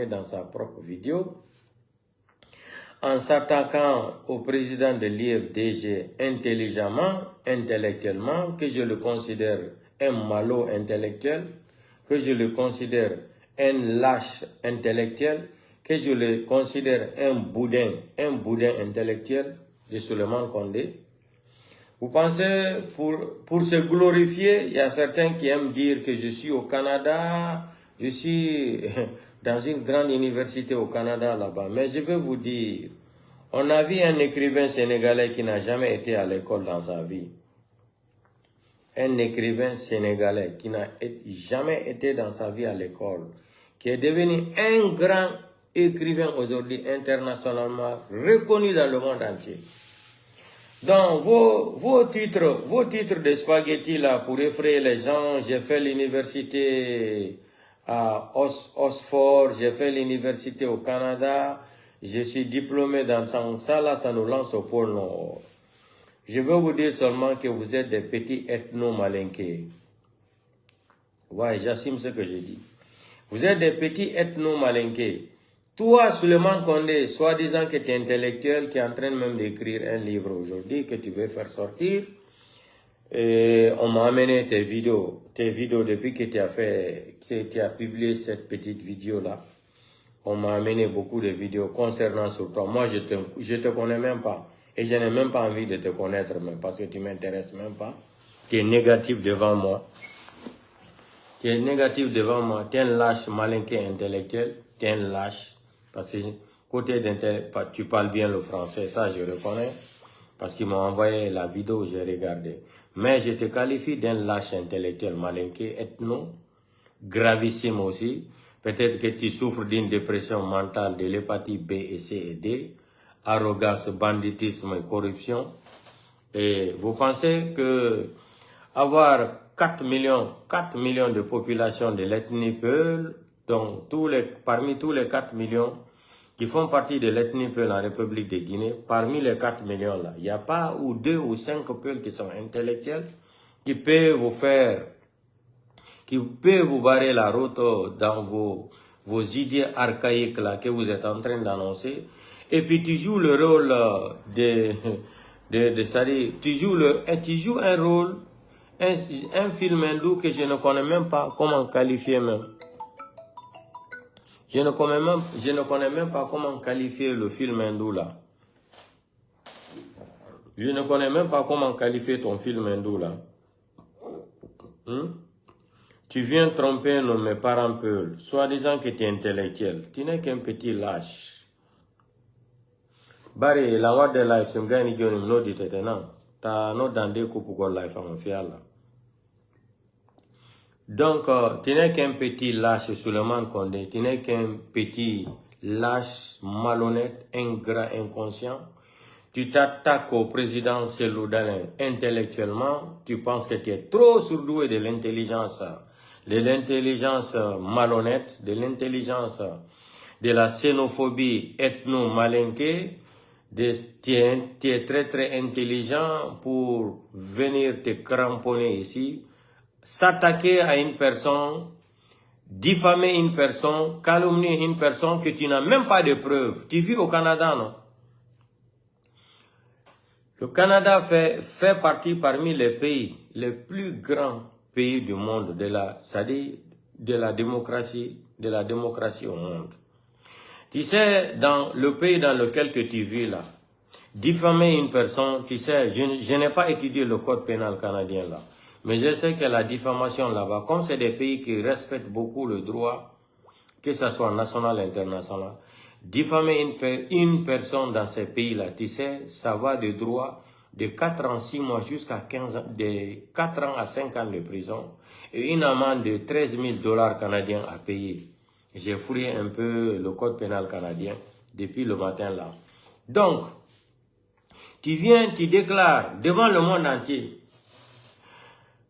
dans sa propre vidéo, en s'attaquant au président de l'IFDG intelligemment, intellectuellement, que je le considère un malot intellectuel, que je le considère un lâche intellectuel, que je le considère un boudin intellectuel de Souleymane Condé. Vous pensez, pour se glorifier, il y a certains qui aiment dire que je suis au Canada, je suis dans une grande université au Canada là-bas. Mais je vais vous dire, on a vu un écrivain sénégalais qui n'a jamais été à l'école dans sa vie. Un écrivain sénégalais qui n'a jamais été dans sa vie à l'école, qui est devenu un grand écrivain aujourd'hui internationalement reconnu dans le monde entier. Donc, vos titres de spaghetti là pour effrayer les gens, j'ai fait l'université à Oxford, j'ai fait l'université au Canada, je suis diplômé dans tant ça là, ça nous lance au pôle Nord. Je veux vous dire seulement que vous êtes des petits ethno-malinqués. Ouais, j'assume ce que je dis. Vous êtes des petits ethno-malinqués. Toi, Souleymane Condé, soi-disant que tu es intellectuel, qui est en train même d'écrire un livre aujourd'hui que tu veux faire sortir, et on m'a amené tes vidéos depuis que tu as publié cette petite vidéo-là. On m'a amené beaucoup de vidéos concernant sur toi. Moi, je te connais même pas. Et je n'ai même pas envie de te connaître même, parce que tu m'intéresses même pas. Tu es négatif devant moi. Tu es négatif devant moi. Tu es un lâche malinqué intellectuel. Tu es un lâche. Parce que côté d'intellectuel, tu parles bien le français, ça je reconnais. Parce qu'ils m'ont envoyé la vidéo, j'ai regardé. Mais je te qualifie d'un lâche intellectuel malinqué, ethno, gravissime aussi. Peut-être que tu souffres d'une dépression mentale de l'hépatite B et C et D, arrogance, banditisme et corruption. Et vous pensez que avoir 4 millions de population de l'ethnie Peul, donc parmi tous les 4 millions qui font partie de l'ethnie Peul en République de Guinée, parmi les 4 millions là, il n'y a pas ou 2 ou 5 Peuls qui sont intellectuels, qui peuvent vous barrer la route dans vos idées archaïques là que vous êtes en train d'annoncer. Et puis tu joues le rôle tu joues un rôle, un film hindou que je ne connais même pas comment qualifier même. Je ne connais même pas comment qualifier le film hindou là. Je ne connais même pas comment qualifier ton film hindou là. Tu viens tromper mes parents Peul, soi-disant que tu es intellectuel. Tu n'es qu'un petit lâche. Bari, la wad de life, c'est un gars qui no dit non. T'as no dans des coupes pour life en fier là. Donc, tu n'es qu'un petit lâche Souleymane Condé. Tu n'es qu'un petit lâche malhonnête, ingrat, inconscient. Tu t'attaques au président Cellou Dalein intellectuellement. Tu penses que tu es trop surdoué de l'intelligence malhonnête, de l'intelligence de la xénophobie ethno-malinquée. Tu es très très intelligent pour venir te cramponner ici, s'attaquer à une personne, diffamer une personne, calomnier une personne que tu n'as même pas de preuves. Tu vis au Canada, non? Le Canada fait partie parmi les pays, les plus grands pays du monde, c'est-à-dire de la démocratie au monde. Tu sais, dans le pays dans lequel que tu vis là, diffamer une personne, tu sais, je n'ai pas étudié le code pénal canadien là, mais je sais que la diffamation là-bas, comme c'est des pays qui respectent beaucoup le droit, que ce soit national, international, diffamer une personne dans ces pays-là, tu sais, ça va de droit de 4 ans, 6 mois jusqu'à 15 ans, de 4 ans à 5 ans de prison et une amende de 13 000 $ canadiens à payer. J'ai fouillé un peu le code pénal canadien depuis le matin là. Donc, tu viens, tu déclares devant le monde entier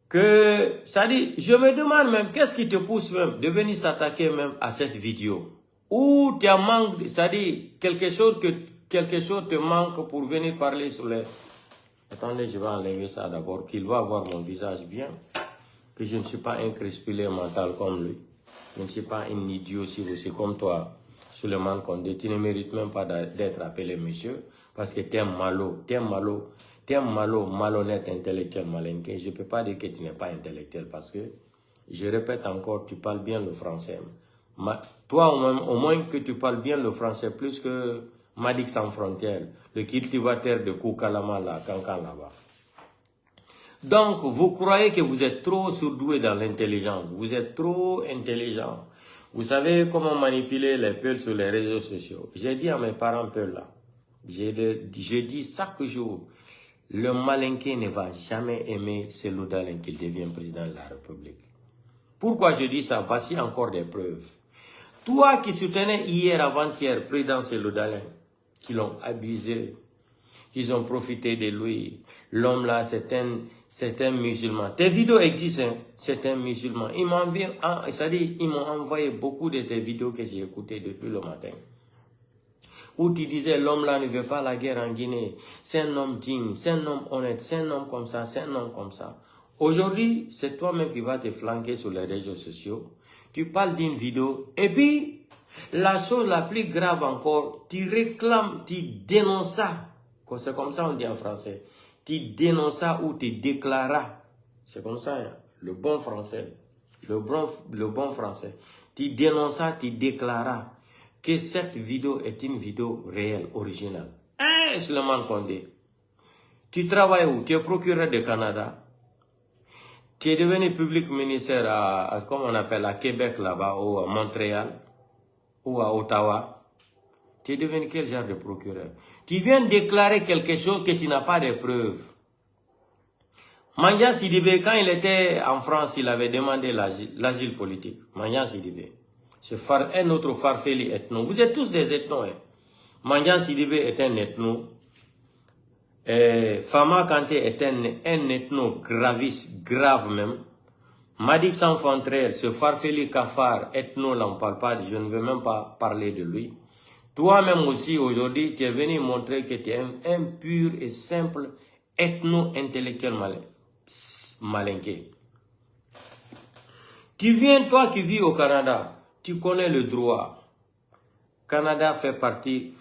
que, ça dit, je me demande même, qu'est-ce qui te pousse même de venir s'attaquer même à cette vidéo? Ou tu as manque, ça dit, quelque chose te manque pour venir parler sur les... Attendez, je vais enlever ça d'abord, qu'il va voir mon visage bien, que je ne suis pas un crispilé mental comme lui. Je ne suis pas un idiot si vous, c'est comme toi, Souleymane Condé. Tu ne mérites même pas d'être appelé monsieur, parce que tu es un malo, malhonnête, intellectuel, malinqué. Je ne peux pas dire que tu n'es pas intellectuel, parce que, je répète encore, tu parles bien le français. Toi, au moins que tu parles bien le français, plus que Madik Sans Frontières, le cultivateur de Koukalama, là, Kankan, là-bas. Donc, vous croyez que vous êtes trop surdoué dans l'intelligence. Vous êtes trop intelligent. Vous savez comment manipuler les peuls sur les réseaux sociaux. J'ai dit à mes parents peuls là, je dis chaque jour, le malinqué ne va jamais aimer Cellou Dalein qu'il devienne président de la République. Pourquoi je dis ça? Voici encore des preuves. Toi qui soutenais hier, avant-hier, président Cellou Dalein, qui l'ont abusé, qu'ils ont profité de lui. L'homme là, c'est un musulman. Tes vidéos existent, hein? C'est un musulman. Ils m'ont envoyé beaucoup de tes vidéos que j'ai écoutées depuis le matin. Où tu disais, l'homme là ne veut pas la guerre en Guinée. C'est un homme digne, c'est un homme honnête, c'est un homme comme ça, c'est un homme comme ça. Aujourd'hui, c'est toi-même qui vas te flanquer sur les réseaux sociaux. Tu parles d'une vidéo. Et puis, la chose la plus grave encore, tu réclames, tu dénonces ça. C'est comme ça on dit en français. Tu dénonces ça ou tu déclaras. C'est comme ça, hein? Le bon français. Le bon français. Tu dénonces ça, tu déclaras que cette vidéo est une vidéo réelle, originale. Hein, Souleymane Condé? Tu travailles où? Tu es procureur du Canada. Tu es devenu public ministère comme on appelle, à Québec là-bas, ou à Montréal, ou à Ottawa. Tu es devenu quel genre de procureur? Tu viens déclarer quelque chose que tu n'as pas de preuves. Mandian Sidibé, quand il était en France, il avait demandé l'asile politique. Mandian Sidibé. C'est un autre farfeli ethno. Vous êtes tous des ethnos. Hein? Mandian Sidibé est un ethno. Fama Kanté est un ethno grave même. Madik Sans Frontières, ce farfeli cafard ethno, là on ne parle pas, je ne veux même pas parler de lui. Toi-même aussi, aujourd'hui, tu es venu montrer que tu es un pur et simple ethno-intellectuel malinqué. Tu viens, toi qui vis au Canada, tu connais le droit. Canada fait partie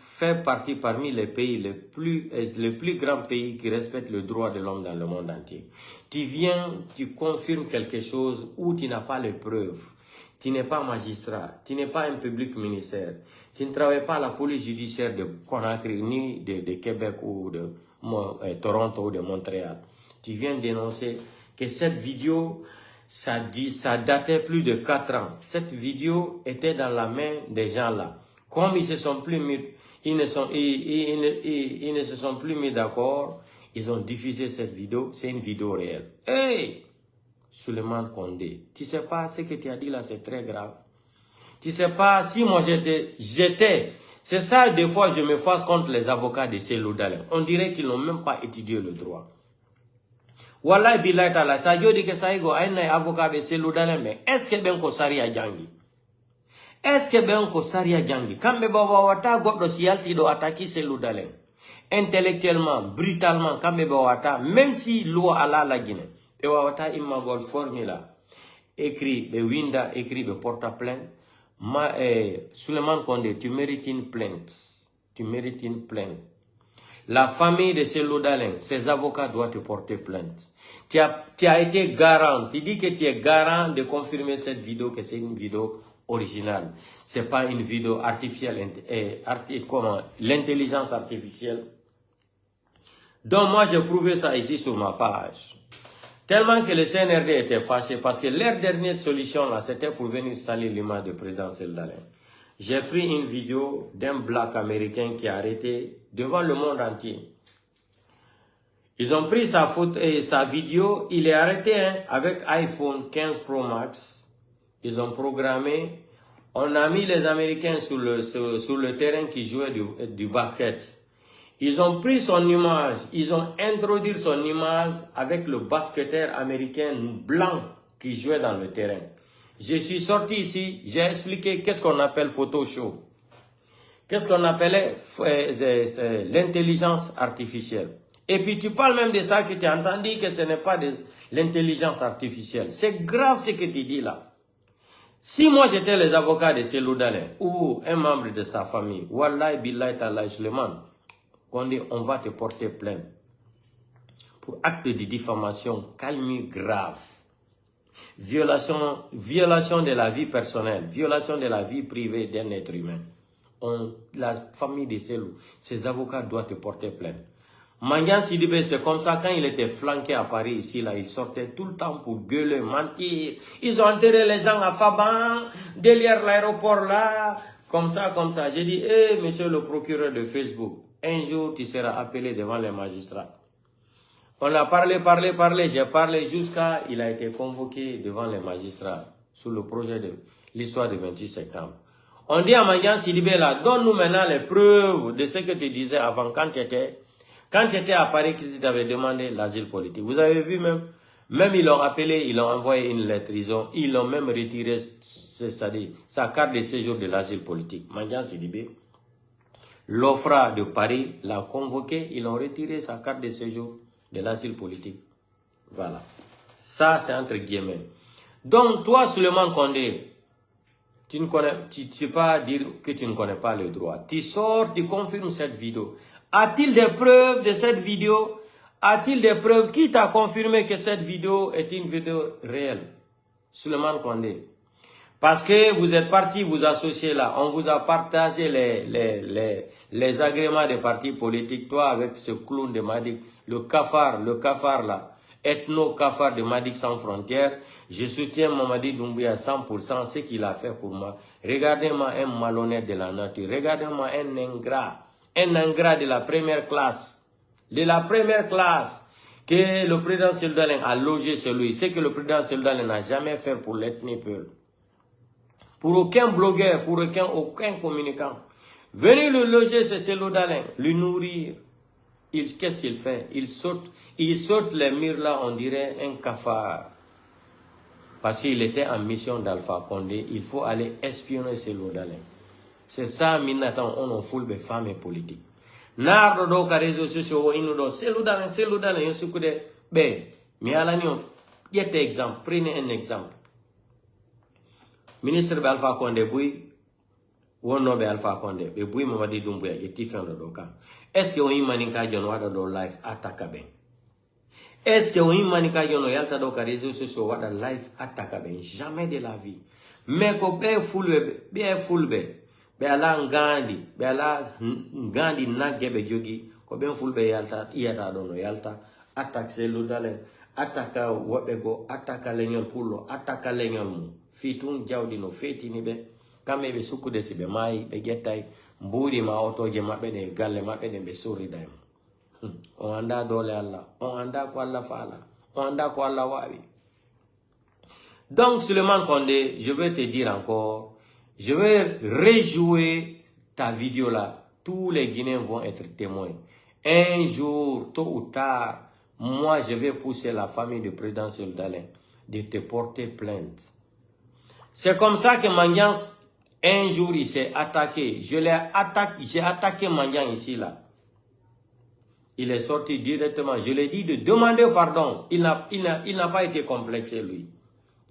parmi les pays les plus grands pays qui respectent le droit de l'homme dans le monde entier. Tu viens, tu confirmes quelque chose où tu n'as pas les preuves. Tu n'es pas magistrat, tu n'es pas un public ministère. Tu ne travailles pas à la police judiciaire de Conakry, ni de Québec ou de Toronto ou de Montréal. Tu viens dénoncer que cette vidéo, ça datait plus de 4 ans. Cette vidéo était dans la main des gens là. Comme ils ne se sont plus mis d'accord, ils ont diffusé cette vidéo. C'est une vidéo réelle. Hey! Souleymane Condé, tu sais pas ce que tu as dit là, c'est très grave. Tu sais pas, si moi j'étais, c'est ça des fois je me fasse contre les avocats de Cellou Dalein. On dirait qu'ils n'ont même pas étudié le droit. Wallahi billahi ta'ala, ça dit que ça y est, un avocat de Cellou Dalein, mais est-ce que ben ko sariya jangi? Est-ce que ben ko sariya jangi? Kambe baba wata goddo siyalti do attaquer Cellou Dalein. Intellectuellement, brutalement, kambe baba wata, même si loi ala la Guinée. Et wata imagol formula écrit de Winda, écrit de porte-plainte. Souleymane Condé, tu mérites une plainte. Tu mérites une plainte. La famille de Cellou Dalein, ses avocats doivent te porter plainte. Tu as été garant. Tu dis que tu es garant de confirmer cette vidéo, que c'est une vidéo originale. Ce n'est pas une vidéo artificielle, l'intelligence artificielle. Donc moi, j'ai prouvé ça ici sur ma page. Tellement que le CNRD était fâché parce que leur dernière solution là, c'était pour venir salir l'image du président Cellou Dalein. J'ai pris une vidéo d'un black américain qui a arrêté devant le monde entier. Ils ont pris sa photo et sa vidéo, il est arrêté hein, avec iPhone 15 Pro Max. Ils ont programmé, on a mis les Américains sur le terrain qui jouaient du basket. Ils ont pris son image, ils ont introduit son image avec le basketteur américain blanc qui jouait dans le terrain. Je suis sorti ici, j'ai expliqué qu'est-ce qu'on appelle Photoshop. Qu'est-ce qu'on appelait l'intelligence artificielle. Et puis tu parles même de ça que tu as entendu que ce n'est pas de l'intelligence artificielle. C'est grave ce que tu dis là. Si moi j'étais les avocats de Cellou Dalein ou un membre de sa famille, Wallahi Billahi Tallahi Suleiman, on va te porter plainte pour acte de diffamation, calomnie grave, violation de la vie personnelle, violation de la vie privée d'un être humain. La famille de Cellou, ses avocats doivent te porter plainte. Mandian Sidibé, c'est comme ça, quand il était flanqué à Paris, ici, là, il sortait tout le temps pour gueuler, mentir. Ils ont enterré les gens à Faban, derrière l'aéroport, là. Comme ça. J'ai dit, monsieur le procureur de Facebook, un jour, tu seras appelé devant les magistrats. On a parlé, j'ai parlé jusqu'à, il a été convoqué devant les magistrats, sous le projet de l'histoire du 28 septembre. On dit à Mandian Sidibé, là, donne-nous maintenant les preuves de ce que tu disais avant, quand tu étais à Paris, que tu t'avais demandé l'asile politique. Vous avez vu même ils l'ont appelé, ils l'ont envoyé une lettre, ils l'ont même retiré, c'est-à-dire sa carte de séjour de l'asile politique. Mandian Sidibé, l'OFRA de Paris l'a convoqué, ils ont retiré sa carte de séjour de l'asile politique. Voilà. Ça, c'est entre guillemets. Donc, toi, Souleymane Condé, tu ne peux pas dire que tu ne connais pas le droit. Tu sors, tu confirmes cette vidéo. A-t-il des preuves de cette vidéo? A-t-il des preuves? Qui t'a confirmé que cette vidéo est une vidéo réelle? Souleymane Condé. Parce que vous êtes parti vous associer là. On vous a partagé les agréments des partis politiques. Toi avec ce clown de Madik, le cafard là. Ethno-cafard de Madik sans frontières. Je soutiens Mamadi Doumbouya à 100%, ce qu'il a fait pour moi. Regardez-moi un malhonnête de la nature. Regardez-moi un ingrat. Un ingrat de la première classe. De la première classe. Que le président Cellou Dalein a logé chez lui. C'est que le président Cellou Dalein n'a jamais fait pour l'ethnie Peul. Pour aucun blogueur, pour aucun communicant. Venez le loger chez Cellou Dalein, le nourrir. Qu'est-ce qu'il fait? Il saute les murs là, on dirait un cafard. Parce qu'il était en mission d'Alpha Condé, il faut aller espionner Cellou Dalein. C'est ça, maintenant, on en fout les femmes et politiques. Nardo do ka réseaux sociaux, il nous donne Cellou Dalein, il se coude. Ben, mais à l'année, il y a des exemples, prenez un exemple. Ministre Alpha Condé Boui, ou non Alpha Condé, be Boui Mamadi Doumbouya, et Tifen de Doka. Est-ce que on y manika John Wada do live attaque ben? Est-ce que on y manika John Yalta do ka réseaux sociaux Wada live attaque ben? Jamais de la vie. Mais ko be fulbe, be ala ngandi nagebe jogi, ko be fulbe yalta dono yalta attaque Cellou Dalein, attaque wabego, attaque leñol pullo, attaque leñol mu. Fitun jawdi no fetini be kambe be sukude si be mai be gettay mburi ma otoje mabbe de galle mabbe de be sorida on anda dole Allah, on anda ko Allah faala, on anda ko Allah wawi. Donc Souleymane Condé, je vais te dire encore, je vais rejouer ta vidéo là. Tous les Guinéens vont être témoins. Un jour, tôt ou tard, moi je vais pousser la famille du président Cellou Dalein de te porter plainte. C'est comme ça que Mandian, un jour, il s'est attaqué. J'ai attaqué Mandian ici, là. Il est sorti directement. Je lui ai dit de demander pardon. Il n'a pas été complexé, lui.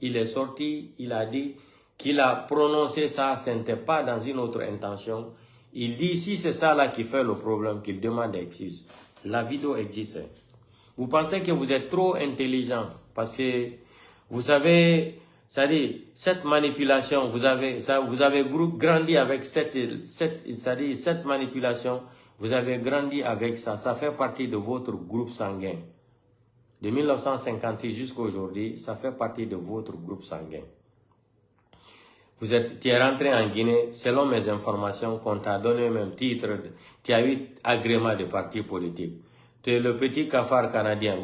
Il est sorti, il a dit qu'il a prononcé ça, ce n'était pas dans une autre intention. Il dit, si c'est ça là qui fait le problème, qu'il demande excuse. La vidéo existe. Vous pensez que vous êtes trop intelligent parce que, vous savez... C'est-à-dire, cette manipulation, vous avez grandi avec cette manipulation, vous avez grandi avec ça. Ça fait partie de votre groupe sanguin. De 1958 jusqu'à aujourd'hui, ça fait partie de votre groupe sanguin. Tu es rentré en Guinée, selon mes informations, qu'on t'a donné même titre, tu as eu agrément de parti politique. Tu es le petit cafard canadien.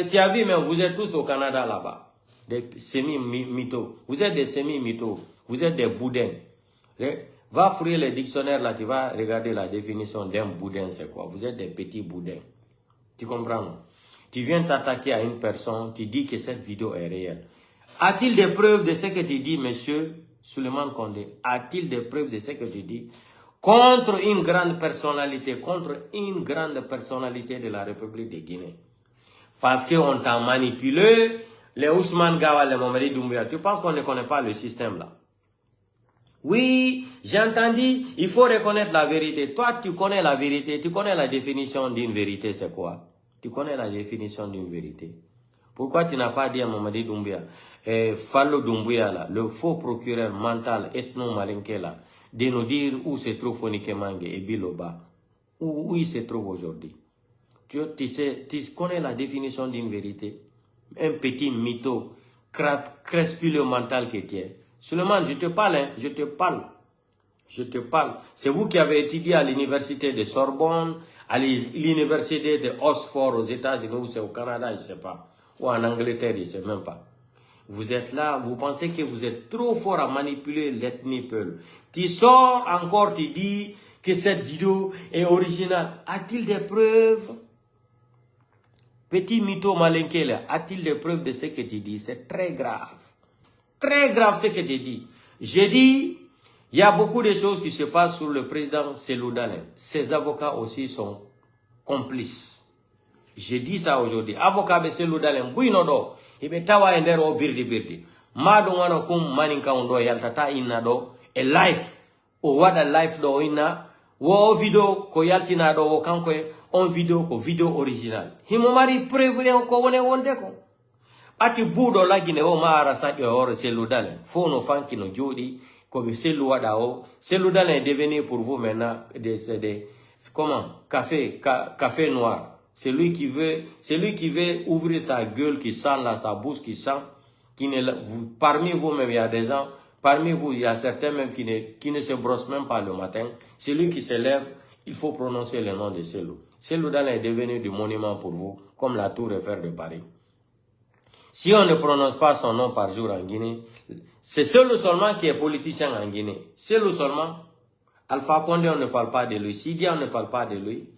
Tu as vu même, vous êtes tous au Canada là-bas. Des semi-mythos. Vous êtes des semi-mythos. Vous êtes des boudins. Va fouiller les dictionnaires là, tu vas regarder la définition d'un boudin, c'est quoi? Vous êtes des petits boudins. Tu comprends? Tu viens t'attaquer à une personne, tu dis que cette vidéo est réelle. A-t-il des preuves de ce que tu dis, monsieur Souleymane Condé? A-t-il des preuves de ce que tu dis? Contre une grande personnalité de la République de Guinée. Parce qu'on t'a manipulé. Les Ousmane Gawal, les Mamadi Doumbouya, tu penses qu'on ne connaît pas le système là? Oui, j'ai entendu, il faut reconnaître la vérité. Toi, tu connais la vérité, tu connais la définition d'une vérité, c'est quoi? Tu connais la définition d'une vérité. Pourquoi tu n'as pas dit à Mamadi Doumbouya, Fallo Doumbouya, là, le faux procureur mental ethno-malinké, là, de nous dire où se trouve Fonike Mange et Biloba, où il se trouve aujourd'hui? Tu connais la définition d'une vérité? Un petit mytho, crespuleux mental que tu es. Seulement, je te parle, hein, je te parle. Je te parle. C'est vous qui avez étudié à l'université de Sorbonne, à l'université de Oxford aux États-Unis, ou c'est au Canada, je ne sais pas. Ou en Angleterre, je ne sais même pas. Vous êtes là, vous pensez que vous êtes trop fort à manipuler l'ethnie Peul. Tu sors encore, tu dis que cette vidéo est originale. A-t-il des preuves? Petit mytho malinké là, a-t-il des preuves de ce que tu dis? C'est très grave. Très grave ce que tu dis. J'ai dit, il y a beaucoup de choses qui se passent sur le président Cellou Dalein. Ses avocats aussi sont complices. J'ai dit ça aujourd'hui. Avocat de Cellou Dalein, buinodo, ibe tawa endero birdi. Mado wano kum maninka ondo yaltata inna do, e life, o wada life do inna, wo video ko yaltina do wo kanko on video ko video original. Himo mari preuve ko wone wonde ko. Ati budo lagine o maara sadi ore Cellou Dalein. Fono fanki no jodi ko be Cellou wada o. Cellou Dalein est devenu pour vous maintenant comment café noir. C'est lui qui veut ouvrir sa gueule qui sent là, sa bouche qui sent, parmi vous même il y a des gens, parmi vous il y a certains même qui ne se brossent même pas le matin. C'est lui qui se lève, il faut prononcer le nom de Cellou. Cellou Dalein est devenu du monument pour vous, comme la Tour Eiffel de Paris. Si on ne prononce pas son nom par jour en Guinée, c'est Cellou seulement qui est politicien en Guinée. Cellou seulement. Alpha Condé, on ne parle pas de lui. Sidia, on ne parle pas de lui.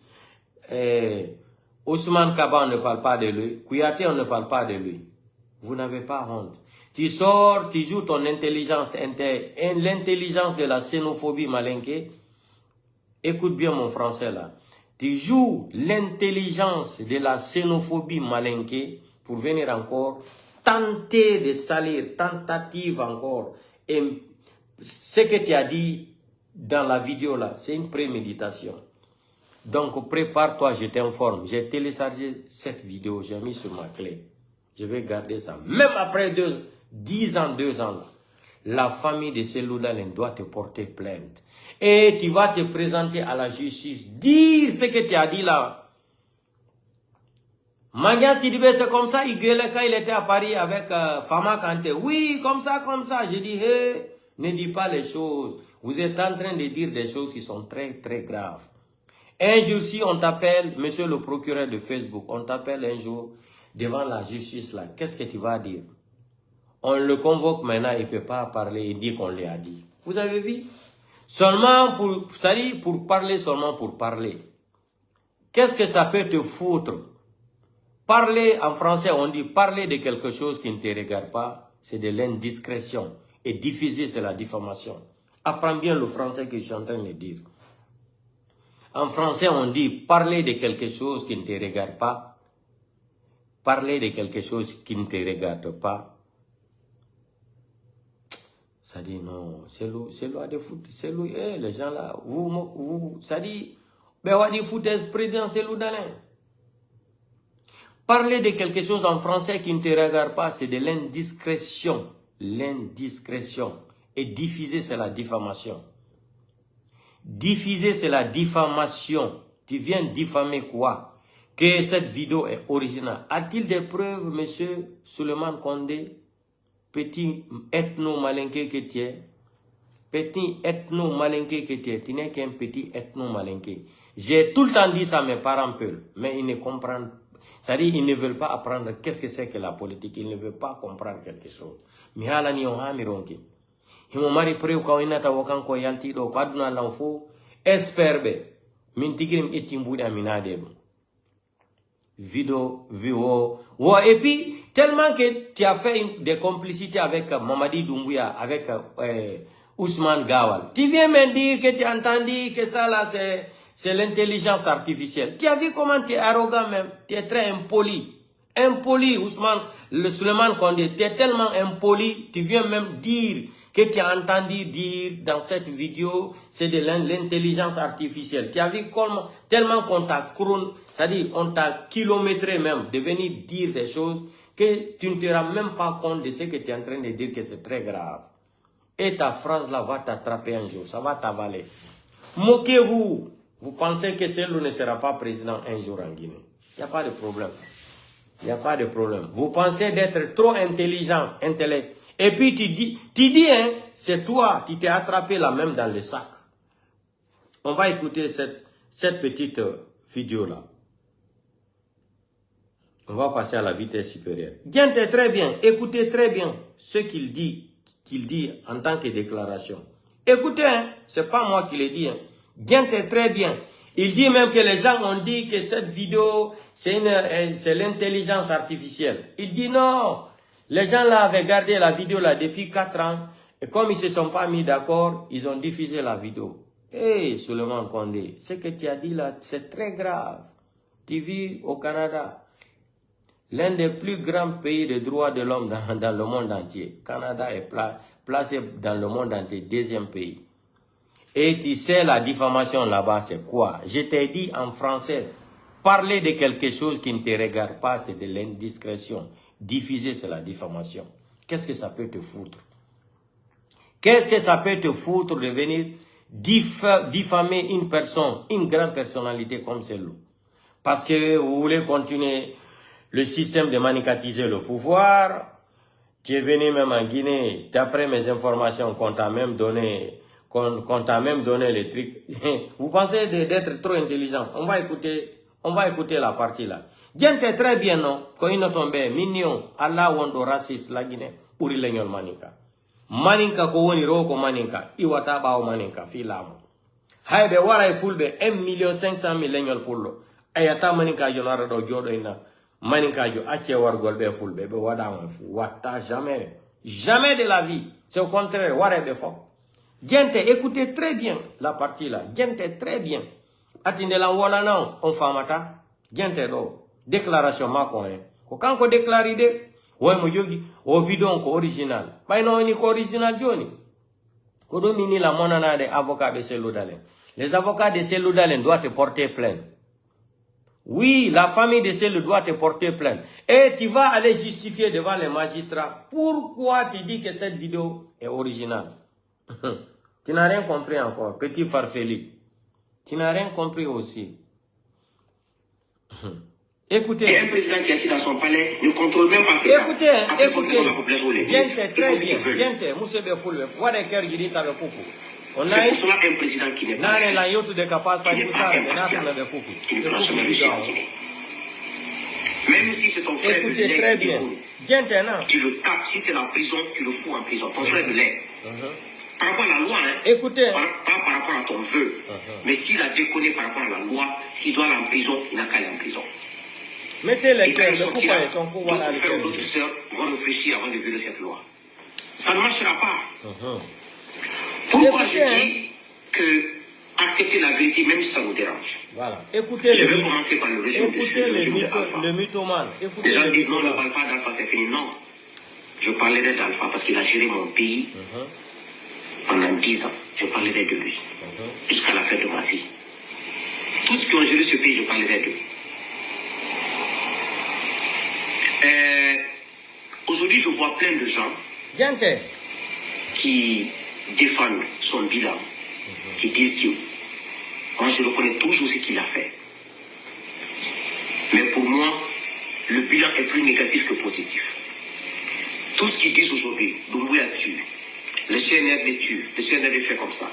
Ousmane Kaba, on ne parle pas de lui. Kouyaté, on ne parle pas de lui. Vous n'avez pas honte. Tu sors, tu joues ton intelligence, l'intelligence de la xénophobie malinké. Écoute bien mon français là. Tu joues l'intelligence de la xénophobie malinké pour venir encore tenter de salir, tentative encore. Et ce que tu as dit dans la vidéo là, c'est une préméditation. Donc prépare-toi, je t'informe. J'ai téléchargé cette vidéo, j'ai mis sur ma clé. Je vais garder ça. Même après 10 ans, 2 ans, la famille de Cellou Dalein doit te porter plainte. Et tu vas te présenter à la justice, dire ce que tu as dit là. Mandia Sidibé, c'est comme ça, il gueulait quand il était à Paris avec Fama Kanté. Oui, comme ça. J'ai dit, hey, ne dis pas les choses. Vous êtes en train de dire des choses qui sont très, très graves. Un jour, si on t'appelle, monsieur le procureur de Facebook, on t'appelle un jour devant la justice là, qu'est-ce que tu vas dire? On le convoque maintenant, il ne peut pas parler, il dit qu'on l'a dit. Vous avez vu? Seulement pour parler, seulement pour parler. Qu'est-ce que ça peut te foutre? Parler en français, on dit parler de quelque chose qui ne te regarde pas, c'est de l'indiscrétion. Et diffuser, c'est la diffamation. Apprends bien le français que je suis en train de dire. En français, on dit parler de quelque chose qui ne te regarde pas. Parler de quelque chose qui ne te regarde pas. Ça dit non, Cellou a des foot, Cellou, les gens là, ça dit, ben on dit foutaise président Cellou Dalein. Parler de quelque chose en français qui ne te regarde pas, c'est de l'indiscrétion. L'indiscrétion. Et diffuser, c'est la diffamation. Diffuser, c'est la diffamation. Tu viens diffamer quoi? Que cette vidéo est originale. A-t-il des preuves, monsieur Souleymane Condé? Petit ethno-malinké que tu es. Petit ethno-malinké que tu es. Tu n'es qu'un petit ethno-malinké. J'ai tout le temps dit ça à mes parents peu, mais ils ne comprennent pas. C'est-à-dire ils ne veulent pas apprendre qu'est-ce que c'est que la politique. Ils ne veulent pas comprendre quelque chose. Mais à la nion hamironki. Himo mari preu ka inata wakan ko yalti do ko aduna l'enfant esperbe min tigrim etimbude aminade vidéo et puis tellement que tu as fait des complicités avec Mamadi Doumbouya, avec Ousmane Gawal, tu viens me dire que tu as entendu que ça là c'est l'intelligence artificielle. Tu as vu comment tu es arrogant même, tu es très impoli. Impoli, Souleymane Condé, tu es tellement impoli, tu viens même dire que tu as entendu dire dans cette vidéo, c'est de l'intelligence artificielle. Tu as vu comment, tellement qu'on t'a c'est-à-dire on t'a kilométré même de venir dire des choses que tu ne te rends même pas compte de ce que tu es en train de dire, que c'est très grave. Et ta phrase là va t'attraper un jour, ça va t'avaler. Moquez-vous. Vous pensez que Cellou ne sera pas président un jour en Guinée? Il n'y a pas de problème. Il n'y a pas de problème. Vous pensez d'être trop intelligent, intellect. Et puis tu dis, hein, c'est toi, tu t'es attrapé là même dans le sac. On va écouter cette petite vidéo là. On va passer à la vitesse supérieure. Gentez très bien, écoutez très bien ce qu'il dit en tant que déclaration. Écoutez, hein, c'est pas moi qui le dis. Hein. Gentez très bien. Il dit même que les gens ont dit que cette vidéo, c'est l'intelligence artificielle. Il dit non. Les gens là avaient gardé la vidéo là depuis 4 ans. Et comme ils ne se sont pas mis d'accord, ils ont diffusé la vidéo. Hé, Souleymane Condé, ce que tu as dit là, c'est très grave. Tu vis au Canada. L'un des plus grands pays de droits de l'homme dans le monde entier. Canada est placé dans le monde entier, deuxième pays. Et tu sais la diffamation là-bas, c'est quoi? Je t'ai dit en français, parler de quelque chose qui ne te regarde pas, c'est de l'indiscrétion. Diffuser, c'est la diffamation. Qu'est-ce que ça peut te foutre? Qu'est-ce que ça peut te foutre de venir diffamer une personne, une grande personnalité comme celle-là? Parce que vous voulez continuer le système de manicatiser le pouvoir. Tu es venu même en Guinée, d'après mes informations qu'on t'a même donné... Qu'on t'a même donné les trucs. Vous pensez d'être trop intelligent. On va écouter la partie là. Gente très bien, non? Quand il est tombé, mignon, Allah wando raciste la Guinée, pour il l'aignol maninka. Maninka ko woni roko maninka, iwata bao maninka, filamo. Haïbe wara fulbe, 1,500,000 l'aignol pour l'eau. Ayata maninka yonara do gyodo ina. Maninka yo, ache wargol be fulbe, be wada fu. Wata jamais. Jamais de la vie. C'est au contraire, wara be fok. Gente, écoutez très bien la partie là. Gente, très bien. Attendez la wala non, on famata. Gente do. Déclaration mako hein. Ko kanko déclare de. Ouais mo yogi. O vidéo ko original. Bay non ni ko original joni. Ko do mini la monana de avocat de Cellou Dalein. Les avocats de Cellou Dalein doivent te porter plainte. Oui, la famille de Cellou doit te porter plainte. Et tu vas aller justifier devant les magistrats. Pourquoi tu dis que cette vidéo est originale? Tu n'as rien compris encore, petit farfelu. Tu n'as rien compris aussi. Écoutez. Et un président qui est assis dans son palais ne contrôle même pas ses écoutez, temps. écoutez. Bien très bien. Bien, monsieur Befoulbe. What est-ce que dit avec Koukou? C'est pour cela un président qui n'est pas impatient, qui ne prend jamais réussir en Guinée. Même si c'est ton frère de lait très bien. Tu le tapes, si c'est la prison, tu le fous en prison. Ton frère de lait. Par rapport à la loi, hein, écoutez. Pas par rapport à ton vœu. Mais s'il a déconné par rapport à la loi, s'il doit aller en prison, il n'a qu'à aller en prison. Mettez les cœurs, d'autres frères ou d'autres sœurs vont réfléchir avant de violer cette loi. Ça ne marchera pas. Pourquoi je dis que accepter la vérité, même si ça nous dérange. Voilà. Écoutez, je vais commencer par le régime le mythomane. Les gens disent non, ne parle pas d'Alpha, c'est fini. Non. Je parlerai d'Alpha parce qu'il a géré mon pays pendant 10 ans. Je parlerai de lui. Jusqu'à la fin de ma vie. Tous ceux qui ont géré ce pays, je parlerai d'eux. Aujourd'hui, je vois plein de gens qui défendent son bilan, qui disent que moi je reconnais toujours ce qu'il a fait. Mais pour moi, le bilan est plus négatif que positif. Tout ce qu'ils disent aujourd'hui, Doumbouya tue, le CNRD tue, le CNRD fait comme ça.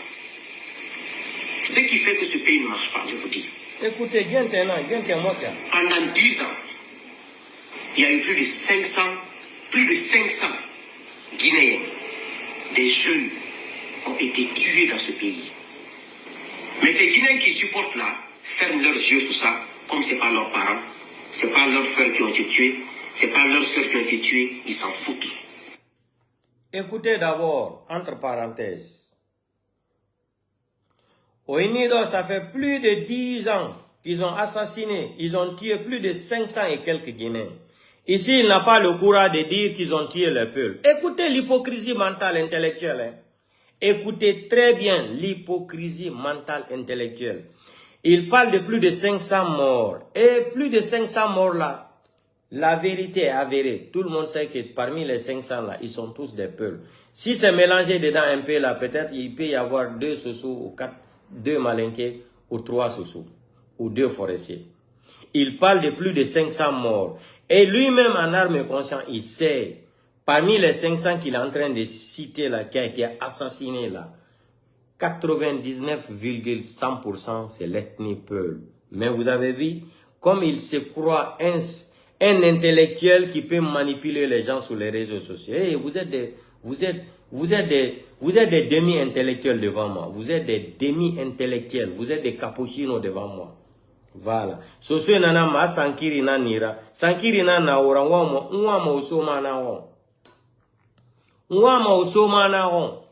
Ce qui fait que ce pays ne marche pas, je vous dis. Écoutez, pendant 10 ans, il y a eu plus de 500 Guinéens, des jeunes, ont été tués dans ce pays. Mais ces Guinéens qui supportent là, ferment leurs yeux sur ça, comme ce n'est pas leurs parents, ce n'est pas leurs frères qui ont été tués, ce n'est pas leurs soeurs qui ont été tuées, ils s'en foutent. Écoutez d'abord, entre parenthèses. Au Inido, ça fait plus de 10 ans qu'ils ont assassiné, ils ont tué plus de 500 et quelques Guinéens. Ici, il n'a pas le courage de dire qu'ils ont tué le peuple. Écoutez l'hypocrisie mentale intellectuelle. Hein. Écoutez très bien l'hypocrisie mentale intellectuelle. Il parle de plus de 500 morts. Et plus de 500 morts là, la vérité est avérée. Tout le monde sait que parmi les 500 là, ils sont tous des peuples. Si c'est mélangé dedans un peu là, peut-être il peut y avoir 2 Sossou ou 4, 2 Malinké ou 3 Sossou ou 2 forestiers. Il parle de plus de 500 morts. Et lui-même en arme consciente, il sait, parmi les 500 qu'il est en train de citer là, qui a été assassiné là, 99,100% c'est l'ethnie Peul. Mais vous avez vu, comme il se croit un intellectuel qui peut manipuler les gens sur les réseaux sociaux. Hey, vous êtes des demi-intellectuels devant moi. Vous êtes des demi-intellectuels. Vous êtes des cappuccinos devant moi. Voilà. Soso nana ma sankiri na nira. Sankiri na na ora nwama osoma na ho. Nwama osoma na ho.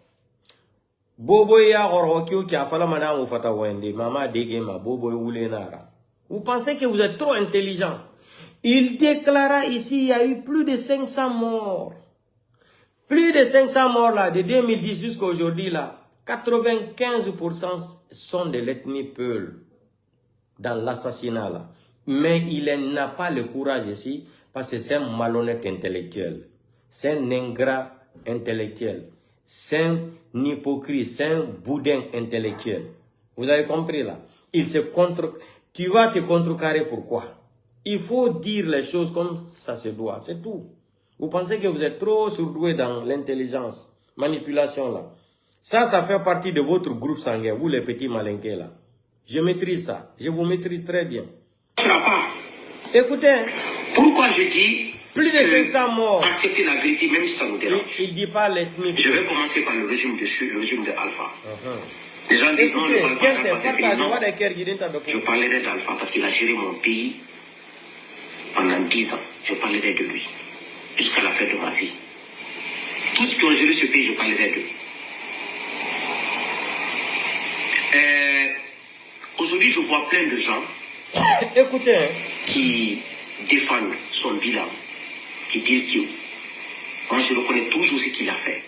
Bobo ya orokyo ki afala mana ufata wende. Mama dege ma bobo wule nara. Vous pensez que vous êtes trop intelligent. Il déclara ici, il y a eu plus de 500 morts. Plus de 500 morts là, de 2010 jusqu'à aujourd'hui là. 95% sont de l'ethnie Peul. Dans l'assassinat là. Mais il n'a pas le courage ici parce que c'est un malhonnête intellectuel. C'est un ingrat intellectuel. C'est un hypocrite, c'est un boudin intellectuel. Vous avez compris là? Il se contre... Tu vas te contrecarrer pourquoi? Il faut dire les choses comme ça se doit, c'est tout. Vous pensez que vous êtes trop surdoué dans l'intelligence, manipulation là. Ça fait partie de votre groupe sanguin, vous les petits malinqués là. Je maîtrise ça. Je vous maîtrise très bien. Écoutez. Pourquoi je dis plus de 500 morts. Accepter la vérité même si ça nous dérange. Il dit pas l'ethnie. Je vais commencer par le régime de Alpha. Les gens disent non, ne parle pas d'Alpha, c'est fini. Non. Je parlerai d'Alpha parce qu'il a géré mon pays pendant 10 ans. Je parlerai de lui. Jusqu'à la fin de ma vie. Tous ceux qui ont géré ce pays, je parlerai d'eux. Aujourd'hui, je vois plein de gens écoutez, qui défendent son bilan, qui disent que moi je reconnais toujours ce qu'il a fait.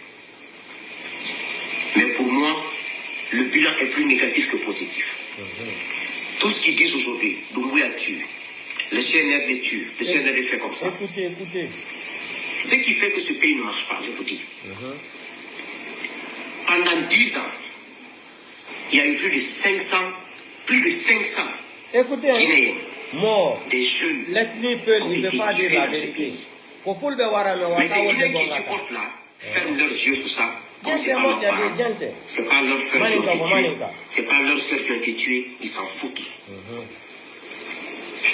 Mais pour moi, le bilan est plus négatif que positif. Tout ce qu'ils disent aujourd'hui, Doumbouya tue, le CNR les tue, le CNR les fait comme ça. Écoutez. Ce qui fait que ce pays ne marche pas, je vous dis. Pendant 10 ans, il y a eu plus de 500 Guinéens, des jeunes, l'ethnie Peul ne veut pas dire la vérité. Mais ces Guinéens qui supportent là, ferment leurs yeux sur ça, comme c'est pas leurs parents, c'est pas leurs frères qui ont été tués, c'est pas leurs soeurs qui ont été tuées, ils s'en foutent.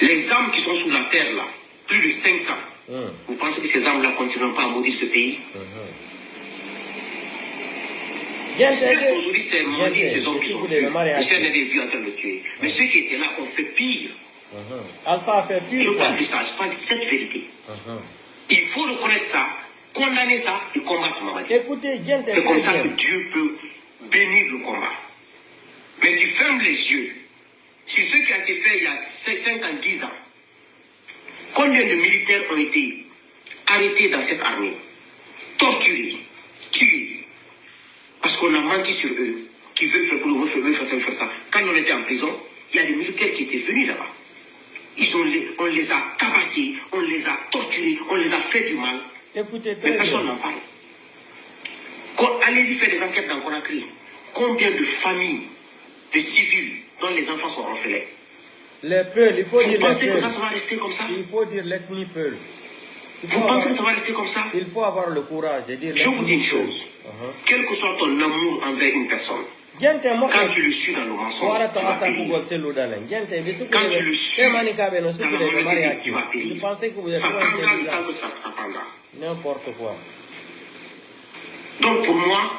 Les âmes qui sont sous la terre là, plus de 500, vous pensez que ces âmes là continueront pas à maudire ce pays? Certes, aujourd'hui, c'est maudit ces hommes qui sont tués. Le CNR est vu en train de le tuer. Mais ceux qui étaient là ont fait pire. Alpha a fait pire. Je parle de ça, je parle de cette vérité. Il faut reconnaître ça, condamner ça et combattre Mamadi. C'est comme ça que Dieu peut bénir le combat. Mais tu fermes les yeux sur ce qui a été fait il y a 5 ans, 10 ans. Combien de militaires ont été arrêtés dans cette armée, torturés, tués? Parce qu'on a menti sur eux, qui veulent faire ça. Quand on était en prison, il y a des militaires qui étaient venus là-bas. On les a tabassés, on les a torturés, on les a fait du mal. Mais personne n'en parle. Allez-y faire des enquêtes dans Conakry. Combien de familles, de civils, dont les enfants sont orphelins? Les Peuls, il faut dire les Peuls. Vous pensez que ça va rester comme ça? Il faut dire l'ethnie Peul. Vous pensez que ça va rester comme ça? Il faut avoir le courage de dire. Je vous dis une chose. Quel que soit ton amour envers une personne, quand tu le suis dans le mensonge, tu vas périr. Quand tu le suis dans la malhonnêteté, tu vas périr. Ça prendra le temps que ça prendra. N'importe quoi. Donc pour moi,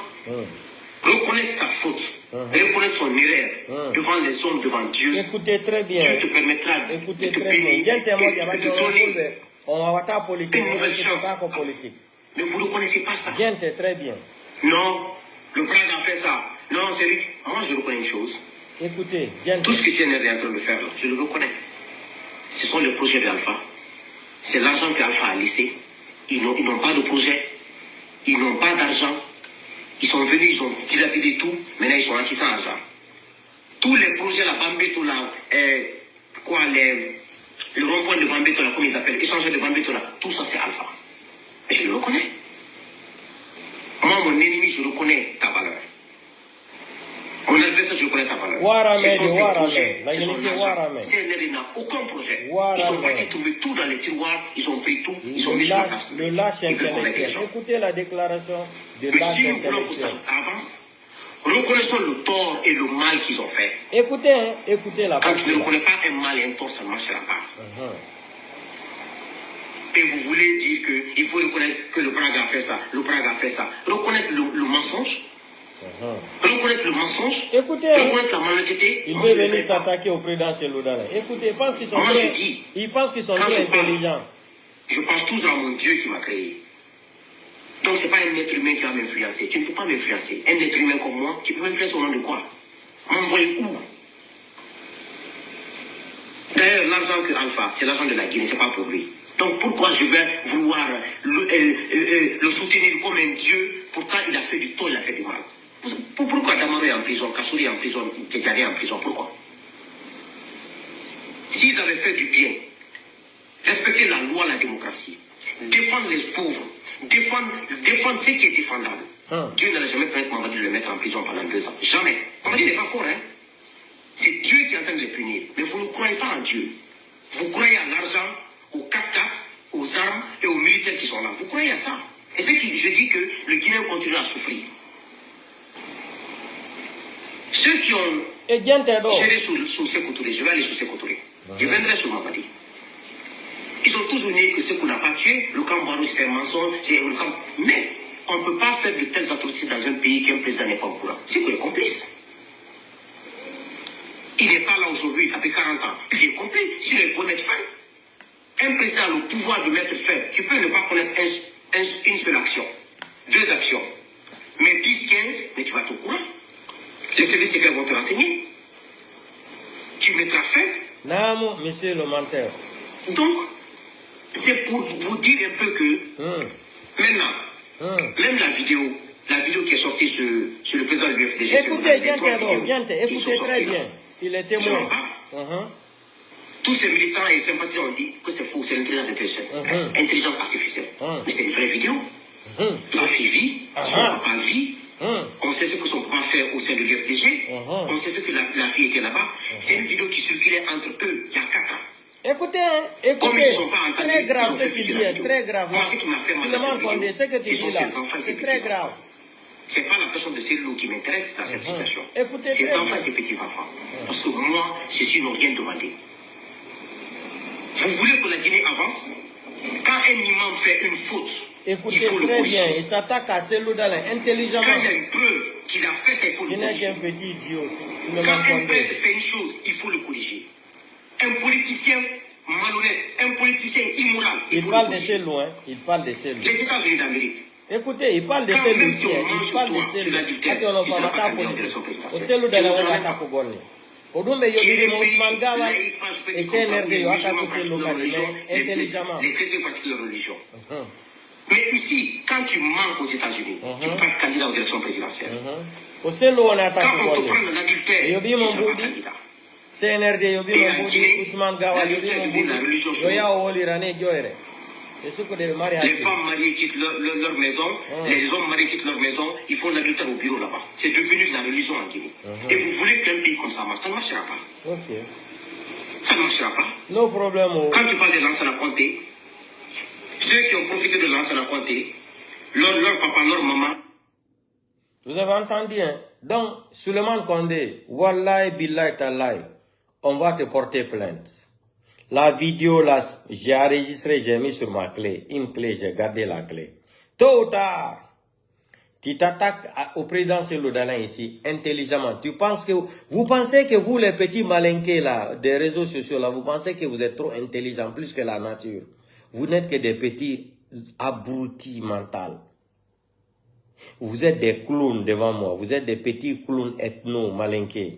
reconnaître sa faute, reconnaître son erreur devant les hommes, devant Dieu, écoutez très bien. Dieu te permettra de te bénir, de te donner une nouvelle chance. Mais vous ne connaissez pas ça. Très bien. Non, le Brad a fait ça. Non, c'est lui. Moi, je reconnais une chose. Écoutez, tout ce que CNR est en train de faire là, je le reconnais. Ce sont les projets d'Alpha. C'est l'argent que Alpha a laissé. Ils n'ont pas de projet. Ils n'ont pas d'argent. Ils sont venus, ils ont dilapidé tout. Maintenant, ils sont assis sans argent. Tous les projets, la Bambeto, là, le rond-point de Bambeto, là, comme ils appellent, échanger de Bambeto, là, tout ça, c'est Alpha. Je le reconnais. Moi, mon ennemi, je reconnais ta valeur. Mon adversaire, je reconnais ta valeur. Ce sont ces projets qui sont l'argent. CNR n'a aucun projet. Ils sont partis trouver tout dans les tiroirs, ils ont pris tout, ils ont mis sur la place. Le lâche intellectuel. Écoutez la déclaration de lâche intellectuel. Mais si nous voulons que ça avance, reconnaissons le tort et le mal qu'ils ont fait. Écoutez, hein, écoutez la Quand tu ne reconnais pas un mal et un tort, ça ne marchera pas. Et vous voulez dire qu'il faut reconnaître que le Prague a fait ça, le Prague a fait ça. Reconnaître le mensonge. Reconnaître le mensonge. Écoutez, reconnaître la malhonnêteté. Il veut venir s'attaquer au président Seloudala. Écoutez, ils pensent qu'ils sont très intelligents. Je pense toujours à mon Dieu qui m'a créé. Donc ce n'est pas un être humain qui va m'influencer. Tu ne peux pas m'influencer. Un être humain comme moi, tu peux m'influencer au nom de quoi? M'envoyer où? D'ailleurs, l'argent que Alpha, c'est l'argent de la Guinée, ce n'est pas pour lui. Donc pourquoi je vais vouloir le soutenir comme un Dieu? Pourtant il a fait du tort, il a fait du mal. Pourquoi Damaro est en prison, Kassouri est en prison, Tchadjari est en prison? Pourquoi? S'ils avaient fait du bien, respecter la loi, la démocratie, défendre les pauvres, défendre ce qui est défendable. Dieu n'allait jamais permettre Mamadi de le mettre en prison pendant 2 ans. Jamais. Mamadi n'est pas fort, hein. C'est Dieu qui est en train de les punir. Mais vous ne croyez pas en Dieu. Vous croyez à l'argent, aux 4x4, aux armes et aux militaires qui sont là. Vous croyez à ça? Et c'est que je dis que le Guinéen continue à souffrir. Ceux qui ont géré sous Sékou Touré, je vais aller sous Sékou Touré. Je viendrai sur Mamadi. Ils ont toujours dit que ce qu'on n'a pas tué, le camp Barou c'était un mensonge, mais on ne peut pas faire de telles atrocités dans un pays qu'un président n'est pas au courant. C'est qu'on est complice. Il n'est pas là aujourd'hui, après 40 ans. Il est complice. S'il est pour mettre fin, un président a le pouvoir de mettre fin. Tu peux ne pas connaître une seule action, 2 actions. Mais 10, 15, mais tu vas te courant. Les services secrets vont te renseigner. Tu mettras fin. Non, monsieur le menteur. Donc, c'est pour vous dire un peu que, maintenant, même la vidéo qui est sortie sur le président de l'UFDG. Écoutez, écoutez très bien. Il est témoin. Tous ces militants et sympathisants ont dit que c'est faux, c'est l'intelligence artificielle. Mais c'est une vraie vidéo. La fille vit, son papa vit. On sait ce que son papa fait au sein de l'UFDG. On sait ce que la fille était là-bas. C'est une vidéo qui circulait entre eux il y a 4 ans. Écoutez, très grave ce qu'il dit, très grave. Moi, ce qui m'a fait mal ce que tu dis là, c'est très grave. C'est pas la personne de Cellou qui m'intéresse dans cette situation. Ses enfants et ses petits-enfants. Parce que moi, ceux-ci n'ont rien demandé. Vous voulez que la Guinée avance? Quand un imam fait une faute, il faut le corriger. Bien. Il s'attaque à Seloudala intelligemment. Quand il y a une preuve qu'il a fait ça, il faut le corriger. Un petit idiot. Quand un prêtre fait une chose, il faut le corriger. Un politicien malhonnête, un politicien immoral. Il parle de ces loin. Il parle de ces loin. Les États-Unis d'Amérique. Écoutez, il parle de ces loin. Il parle de ces loin. Tu seras pas candidat aux élections présidentielles. Et CNRD, intelligemment. Les chrétiens pratiquent leur religion. Mais ici, quand tu manques aux États-Unis, tu ne peux pas être candidat aux élections présidentielles. Quand on te prend de l'adultère, tu ne seras pas candidat. CNRD yobi mambudi Ousmane Gawal yobi mambudi yoya olirane joyere. Les femmes mariées quittent leur maison, les hommes mariés quittent leur maison, ils font l'adultère au bureau là-bas. C'est devenu la religion en Guinée. Et vous voulez qu'un pays comme ça marche, ça ne marchera pas. Ça ne marchera pas. No problème. Quand tu parles de Lansana Conté, ceux qui ont profité de Lansana Conté, leur papa, leur maman. Vous avez entendu, hein? Donc, Souleymane Condé, Wallahi Billahi Tallahi, on va te porter plainte. La vidéo, là, j'ai enregistré, j'ai mis sur ma clé. Une clé, j'ai gardé la clé. Tôt ou tard, tu t'attaques au président Seloudala ici, intelligemment. Vous pensez que vous, les petits malinqués, là, des réseaux sociaux, là, vous pensez que vous êtes trop intelligents, plus que la nature. Vous n'êtes que des petits abrutis mentaux. Vous êtes des clowns devant moi. Vous êtes des petits clowns ethno malinqués.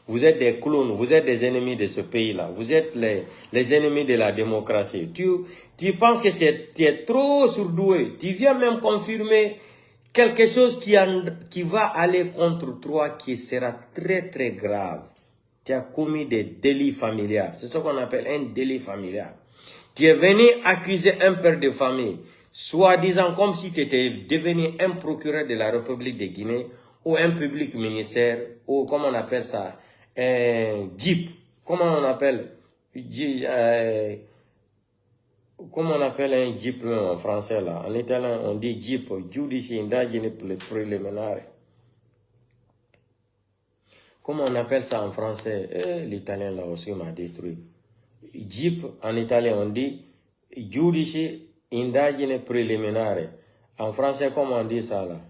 Vous êtes des clowns, vous êtes des ennemis de ce pays-là. Vous êtes les ennemis de la démocratie. Tu penses que tu es trop surdoué. Tu viens même confirmer quelque chose qui va aller contre toi, qui sera très très grave. Tu as commis des délits familiaux. C'est ce qu'on appelle un délit familial. Tu es venu accuser un père de famille, soi-disant comme si tu étais devenu un procureur de la République de Guinée ou un public ministère, ou comment on appelle ça, un jeep. Comment on appelle un jeep en français là? En italien, on dit jeep, giudice indagine preliminare. Comment on appelle ça en français? L'italien là aussi m'a détruit. Jeep, en italien, on dit giudice indagine preliminare. En français, comment on dit ça là?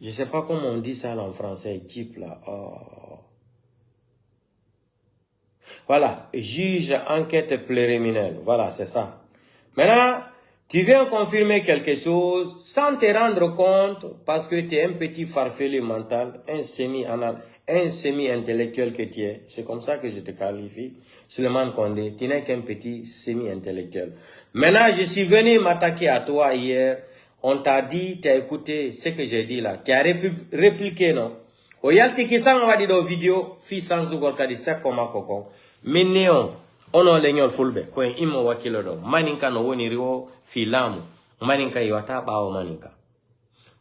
Je ne sais pas comment on dit ça là en français, Jeep là. Oh. Voilà, juge enquête préliminaire. Voilà, c'est ça. Maintenant, tu viens confirmer quelque chose sans te rendre compte parce que tu es un petit farfelu mental, un semi-intellectuel que tu es. C'est comme ça que je te qualifie. Suleiman Condé, tu n'es qu'un petit semi-intellectuel. Maintenant, je suis venu m'attaquer à toi hier. On t'a dit, tu as écouté ce que j'ai dit là. Tu as répliqué, non? Oyalti kisang wadi do video, fi sans zugor kadi sekoma koko. Minneon, ono lenyol fulbe, kwen imo wakilo do. Maninka no woni riwo fi lamu. Maninka iwata bao maninka.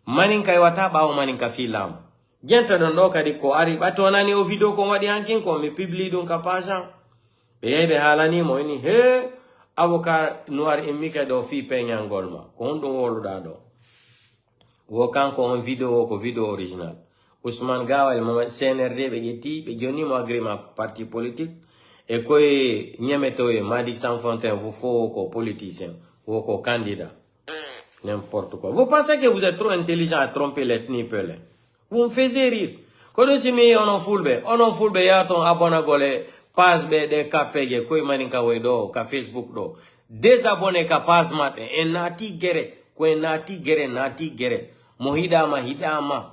Maninka iwata bao maninka fi lamu. Jenta dondo kadi ko ari, bato nani o video ko wadi hankin ko me publi don kapajan. Bebe halani mo ini, he, avocat noir imika do fi penyangolma. Kondo wolu dado. Wokan ko on video ko video original. Ousmane Gawal, CNRD, be joni mo agrema parti politique. Et que Niametoye, Madik Sans Fontaine, vous faut ko politicien, ou ko candidat. N'importe quoi. Vous pensez que vous êtes trop intelligent à tromper l'ethnie pelé? Vous me faites rire. Quand on s'y met on en foulbe, y'a ton abonné passe de KPG, quoi maninka wedo, ka Facebook do. Désabonné ka passe mat, et nati gere, mohidama,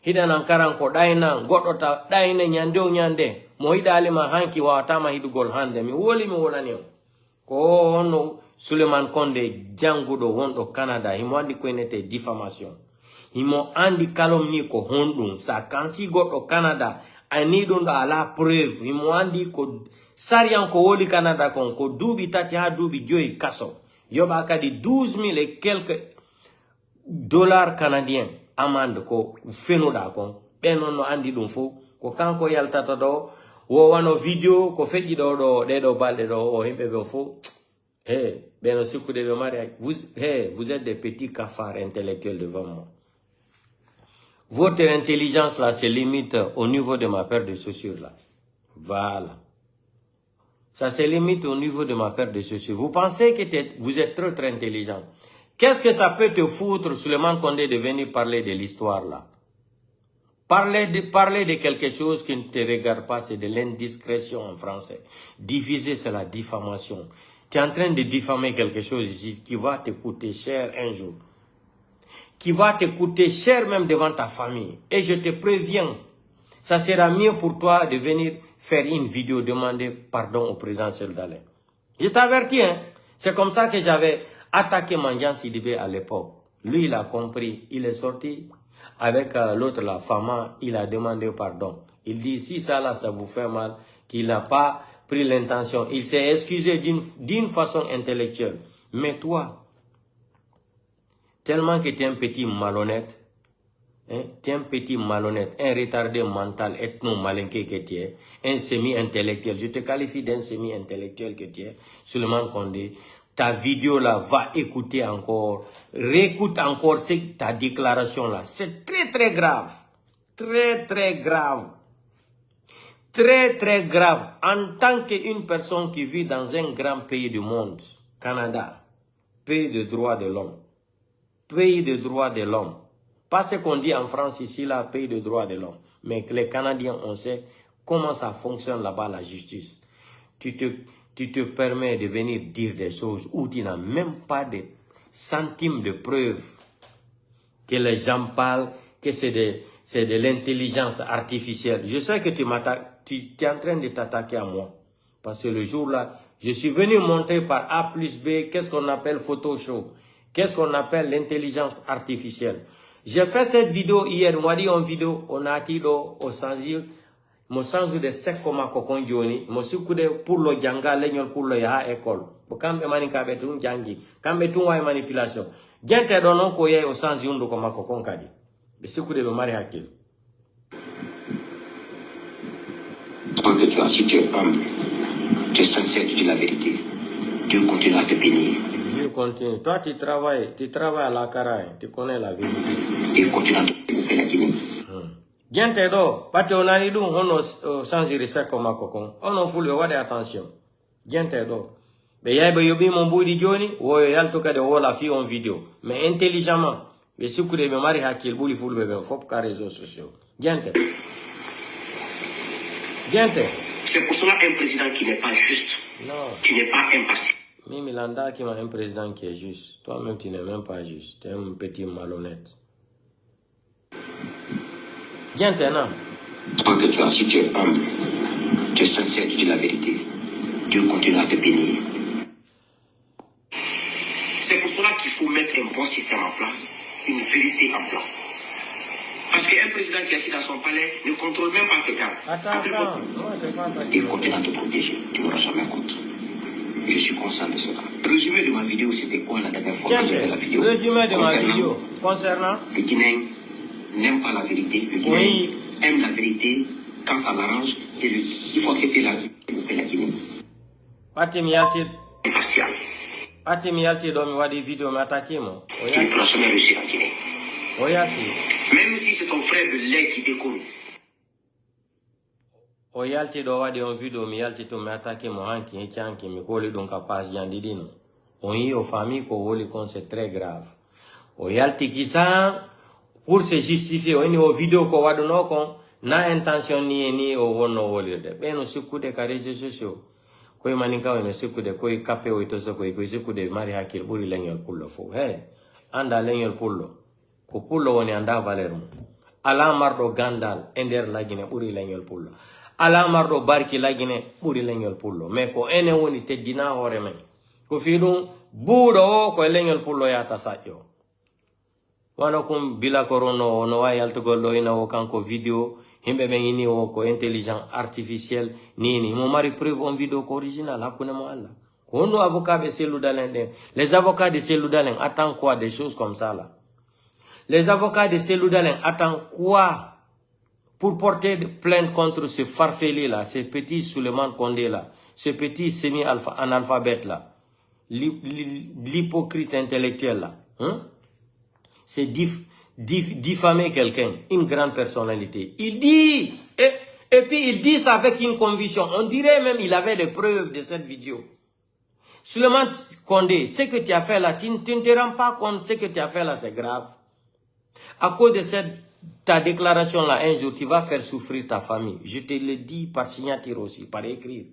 hida nan karanko dainan godota daine nyande mo hida alima hanki wa tama hidugol hande mi woli mi wolani ko hono Suleiman Condé jangudo wondo Canada himo andi ko enete diffamation himo andi calomnie ko hondum sa kansi godo Canada ani don ala preuve himo andi ko sarian ko woli Canada kon ko dubi tati ha dubi joyi kaso yoba kadi 12,000 et quelques dollars canadiens amande ko fenoda kon benon no andi dum fo ko kanko yaltata do wo wano video ko feji do de do balde do o himbe be fo beno sikude be mari vous êtes des petits cafards intellectuels devant moi. Votre intelligence là se limite au niveau de ma paire de chaussures là. Voilà. Ça se limite au niveau de ma paire de chaussures. Vous pensez que vous êtes très intelligent. Qu'est-ce que ça peut te foutre, Suleiman Condé, de venir parler de l'histoire là? Parler de quelque chose qui ne te regarde pas, c'est de l'indiscrétion en français. Diffuser, c'est la diffamation. Tu es en train de diffamer quelque chose ici qui va te coûter cher un jour. Qui va te coûter cher même devant ta famille. Et je te préviens, ça sera mieux pour toi de venir faire une vidéo, demander pardon au président Seldalé. Je t'avertis, hein. C'est comme ça que j'avais attaqué Mandian Sidibé à l'époque. Lui, il a compris. Il est sorti avec l'autre, la Fama. Il a demandé pardon. Il dit, si ça là, ça vous fait mal, qu'il n'a pas pris l'intention. Il s'est excusé d'une façon intellectuelle. Mais toi, tellement que tu es un petit malhonnête, hein, tu es un petit malhonnête, un retardé mental, ethno-malinqué que tu es, un semi-intellectuel. Je te qualifie d'un semi-intellectuel que tu es, Suleiman Condé. Ta vidéo là, va écouter encore, réécoute encore ta déclaration là. C'est très grave. Très grave. Très grave. En tant qu'une personne qui vit dans un grand pays du monde, Canada, pays de droits de l'homme. Pays de droits de l'homme. Pas ce qu'on dit en France ici là, pays de droits de l'homme. Mais que les Canadiens, on sait comment ça fonctionne là-bas la justice. Tu te permets de venir dire des choses où tu n'as même pas de centimes de preuves que les gens parlent, que c'est c'est de l'intelligence artificielle. Je sais que tu es en train de t'attaquer à moi. Parce que le jour-là, je suis venu montrer par A plus B qu'est-ce qu'on appelle Photoshop. Qu'est-ce qu'on appelle l'intelligence artificielle. J'ai fait cette vidéo hier, moi dit en vidéo, on a dit au Sanzir, mon sens de sec comme un cocon joni, mon succude pour le janga, l'aignol pour le ya école. Pour quand me manika betun jangi, quand me tun wa manipulation. Gente donon koye au sens yundo comme un cocon kadi. Mais succude me mari hakil. Tant que tu as, si tu es humble, tu es sincère, tu dis la vérité, Dieu continue à te bénir. Dieu continue. Toi, tu travailles à la caraïbe, tu connais la vérité. Et continue à te couper la Guinée. Gente do, parce qu'on a dit on sans y rester comme un cocon. On en fout le roi d'attention. Gente do. Mais y'a yobi mon bout de Johnny, ou y'a le cas de la fille en vidéo. Mais intelligemment. Mais si vous me mariez à qui le bout de foule bébé, faut pas réseaux sociaux. Gente. Gente. C'est pour cela un président qui n'est pas juste. Non. Tu n'es pas impartial. Mimi Landa qui m'a un président qui est juste. Toi-même, tu n'es même pas juste. Tu es un petit malhonnête. Gente, non. Tant que tu as, si tu es humble, tu es sincère, tu dis la vérité, Dieu continue à te bénir. C'est pour cela qu'il faut mettre un bon système en place, une vérité en place. Parce qu'un président qui est assis dans son palais ne contrôle même pas ses gardes. Attends, moi c'est pas ça. Il continue à te protéger, tu n'auras jamais compte. Je suis conscient de cela. Le résumé de ma vidéo, c'était quoi la dernière fois que j'ai fait la vidéo? Le résumé de ma vidéo concernant le Guinéen n'aime pas la vérité. Le Guinéen aime la vérité quand ça l'arrange. Et il faut accepter la Guinée. Impartial. Vidéo m'attaquer moi. Tu ne pourras jamais réussir en Guinée. Même si c'est ton frère de lait qui découle. Oyalti do wadi on vidéo mi yalti to m'attaquer mo hanki e chanki mi koli donc à passe yandidino. On y aux familles ko woli kon c'est très grave. Oyalti qui ça pour se justifier on y au vidéo ko wado no kon na intention ni o wono wolirde. Beno sikude ka réseaux sociaux. Koy maninka weno sikude koy kapé o to so koy sikude mari hakil buri leñol pullo fo. Hey, anda leñol pullo. Ko pullo woni anda valeur mo. Ala mardo gandal ender la Guinée buri leñol pullo. Ala mardo barki la Guinée buri leñol pullo. Mais ko ene woni teddina hore men. Ko fi dum buudo ko leñol pullo ya tasajjo. Wana kum bila korono no wa yaltugol do ina o kanko video himbe ben ini o ko intelligence artificielle nini mo mari preuve on video ko original hakune mo alla. Ko no avocat be Cellou Dalein les avocats de Cellou Dalein attendent quoi des choses comme ça là. Les avocats de Cellou Dalein attendent quoi pour porter plainte contre ce farfelu là, ce petit Souleymane Condé là, ce petit semi-analphabète là, l'hypocrite intellectuel là. Hein? C'est diffamer quelqu'un, une grande personnalité. Il dit, et puis il dit ça avec une conviction. On dirait même qu'il avait des preuves de cette vidéo. Souleymane Condé, ce que tu as fait là, tu ne te rends pas compte, ce que tu as fait là, c'est grave. À cause de ta déclaration là, un jour, tu vas faire souffrir ta famille. Je te le dis par signature aussi, par écrit.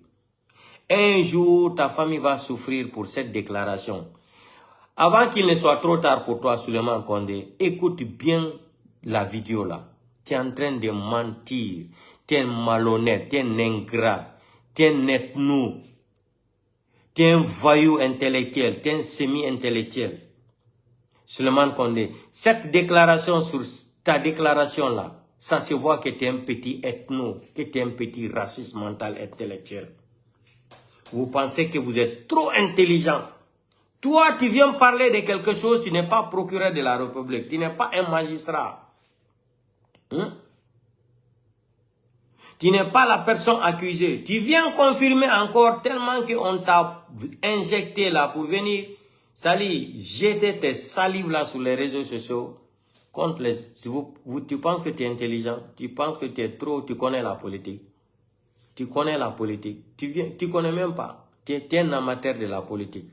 Un jour, ta famille va souffrir pour cette déclaration. Avant qu'il ne soit trop tard pour toi, Souleymane Condé, écoute bien la vidéo là. Tu es en train de mentir. Tu es un malhonnête, tu es un ingrat, tu es un ethno, tu es un voyou intellectuel, tu es un semi-intellectuel. Souleymane Condé, cette déclaration sur ta déclaration là, ça se voit que tu es un petit ethno, que tu es un petit raciste mental intellectuel. Vous pensez que vous êtes trop intelligent. Toi, tu viens parler de quelque chose, tu n'es pas procureur de la République, tu n'es pas un magistrat. Hein? Tu n'es pas la personne accusée. Tu viens confirmer encore tellement qu'on t'a injecté là pour venir, jeter tes salives là sur les réseaux sociaux. Contre les, tu penses que tu es intelligent, tu penses que tu es trop, tu connais la politique. Tu connais la politique. Tu connais même pas. Tu es un amateur de la politique.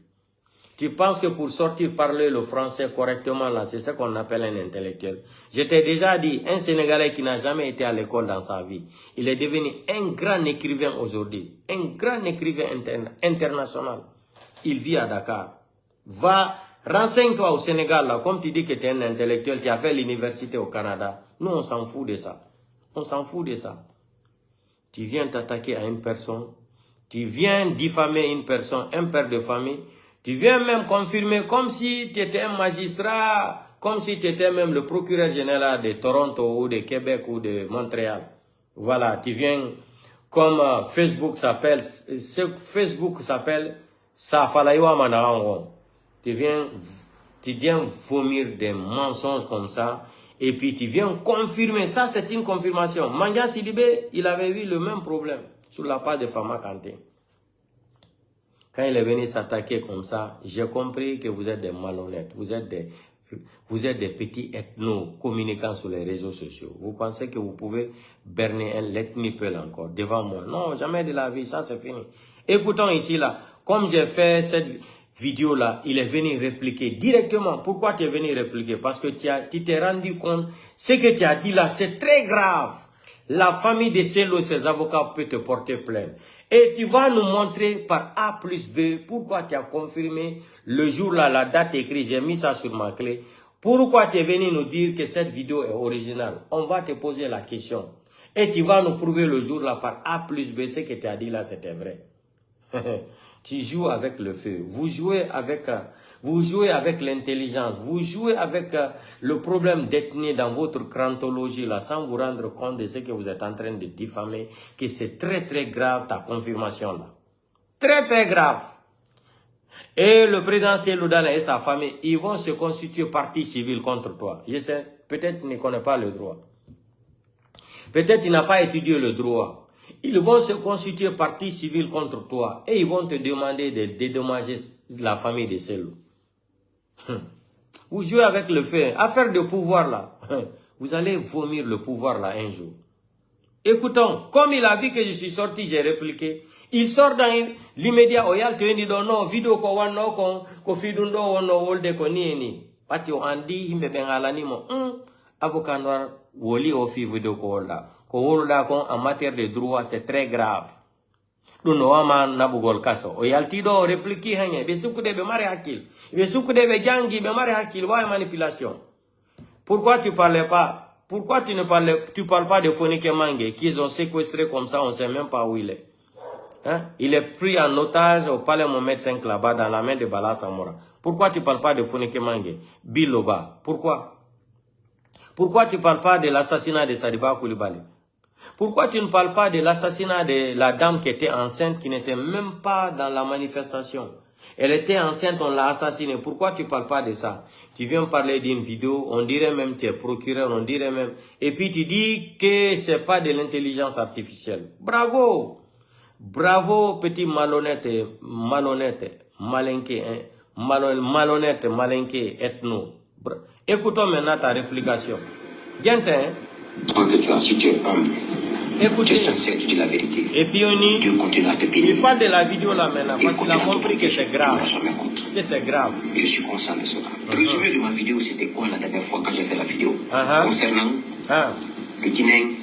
Tu penses que pour sortir parler le français correctement, là, c'est ce qu'on appelle un intellectuel. Je t'ai déjà dit, un Sénégalais qui n'a jamais été à l'école dans sa vie, il est devenu un grand écrivain aujourd'hui. Un grand écrivain international. Il vit à Dakar. Va, renseigne-toi au Sénégal, là, comme tu dis que tu es un intellectuel, tu as fait l'université au Canada. Nous, on s'en fout de ça. On s'en fout de ça. Tu viens t'attaquer à une personne, tu viens diffamer une personne, un père de famille, tu viens même confirmer comme si tu étais un magistrat, comme si tu étais même le procureur général de Toronto ou de Québec ou de Montréal. Voilà, tu viens comme Facebook s'appelle Safalayo Manarangon. Tu viens vomir des mensonges comme ça. Et puis tu viens confirmer, ça c'est une confirmation. Mandia Sidibé, il avait eu le même problème sur la page de Fama Kanté. Quand il est venu s'attaquer comme ça, j'ai compris que vous êtes des malhonnêtes, vous êtes des petits ethnos communicants sur les réseaux sociaux. Vous pensez que vous pouvez berner un l'ethnie encore devant moi. Non, jamais de la vie, ça c'est fini. Écoutons ici là, comme j'ai fait cette vidéo là, il est venu répliquer directement. Pourquoi tu es venu répliquer? Parce que tu t'es rendu compte, ce que tu as dit là, c'est très grave. La famille de Sello, ses avocats peuvent te porter plainte. Et tu vas nous montrer par A plus B pourquoi tu as confirmé le jour là, la date écrite, j'ai mis ça sur ma clé. Pourquoi tu es venu nous dire que cette vidéo est originale? On va te poser la question. Et tu vas nous prouver le jour là par A plus B, ce que tu as dit là, c'était vrai. Tu joues avec le feu, vous jouez avec l'intelligence, vous jouez avec le problème d'ethnie dans votre crantologie là, sans vous rendre compte de ce que vous êtes en train de diffamer, que c'est très très grave ta confirmation là. Très très grave. Et le président Seloudane et sa famille, ils vont se constituer partie civile contre toi. Je sais, peut-être qu'il ne connaît pas le droit. Peut-être qu'il n'a pas étudié le droit. Ils vont se constituer partie civile contre toi et ils vont te demander de dédommager la famille de Sello. Vous jouez avec le feu. Affaire de pouvoir là. Vous allez vomir le pouvoir là un jour. Écoutons, comme il a vu que je suis sorti, j'ai répliqué. Il sort dans l'immédiat. Oyal te ni do no vidéo ko wanno ko fidundo wono wolde ko ni. Pati o andi himbe bengalani mo. Avocat noir woli o fi vidéo ko wolda. En matière de droit, c'est très grave. Nous n'avons nabugol kaso. O yaltido réplique hanye. Besukude be mari hakil. Besukude be jangi be mari hakil. Wa manipulation. Pourquoi tu parlais pas? Pourquoi tu parles pas de Fonike Mange qu'ils ont séquestré comme ça, on sait même pas où il est. Hein? Il est pris en otage au palais Mohamed V là-bas dans la main de Bala Samora. Pourquoi tu parles pas de Fonike Mange? Biloba. Pourquoi? Pourquoi tu parles pas de l'assassinat de Sadiba Koulibaly? Pourquoi tu ne parles pas de l'assassinat de la dame qui était enceinte, qui n'était même pas dans la manifestation? Elle était enceinte, on l'a assassinée. Pourquoi tu ne parles pas de ça? Tu viens parler d'une vidéo, on dirait même que tu es procureur, on dirait même... Et puis tu dis que ce n'est pas de l'intelligence artificielle. Bravo! Bravo, petit malhonnête, malinqué, malhonnête, malinqué, ethno. Écoutons maintenant ta réplication. Guintin. Tant que tu as, si tu es humble, écoutez, tu es sincère, tu dis la vérité. Et puis on y, Dieu continue à te bénir. il parle de la vidéo là maintenant, parce qu'il a compris que c'est grave. Que c'est grave. Je suis conscient de cela. Le résumé de ma vidéo, c'était quoi la dernière fois quand j'ai fait la vidéo? Concernant le Guinéen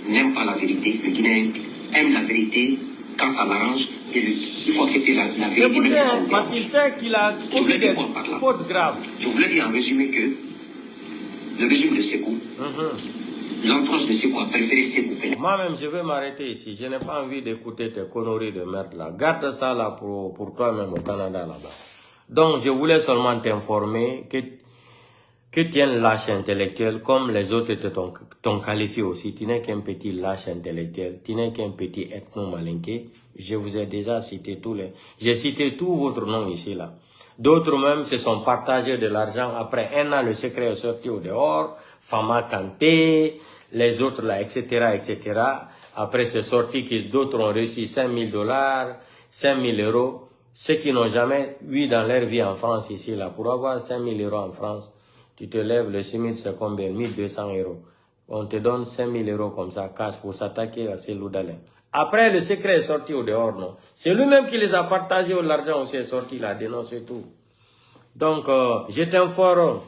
n'aime pas la vérité. Le Guinéen aime la vérité quand ça l'arrange. Il faut accepter la vérité. Écoutez, parce qu'il sait qu'il a commis des fautes graves. Je voulais dire en résumé que le régime de Sékou, l'entourage de Sékou a préféré Sékou. Moi-même, je vais m'arrêter ici. Je n'ai pas envie d'écouter tes conneries de merde là. Garde ça là pour toi-même au Canada là-bas. Donc, je voulais seulement t'informer que tu es un lâche intellectuel, comme les autres t'ont qualifié aussi. Tu n'es qu'un petit lâche intellectuel. Tu n'es qu'un petit ethno-malinqué. Je vous ai déjà cité j'ai cité tous votre nom ici là. D'autres même se sont partagés de l'argent. Après un an, le secret est sorti au dehors. Fama Kanté, les autres là, etc., etc. Après, c'est sorti que d'autres ont reçu 5 000 $, 5 000 euros. Ceux qui n'ont jamais vu dans leur vie en France ici là, pour avoir 5 000 euros en France, tu te lèves, le SMIC c'est combien? 1200 €. On te donne 5 000 euros comme ça, cash, pour s'attaquer à ces Loudalais. Après, le secret est sorti au dehors, non? C'est lui-même qui les a partagés, l'argent aussi est sorti, il a dénoncé tout. Donc, je t'informe,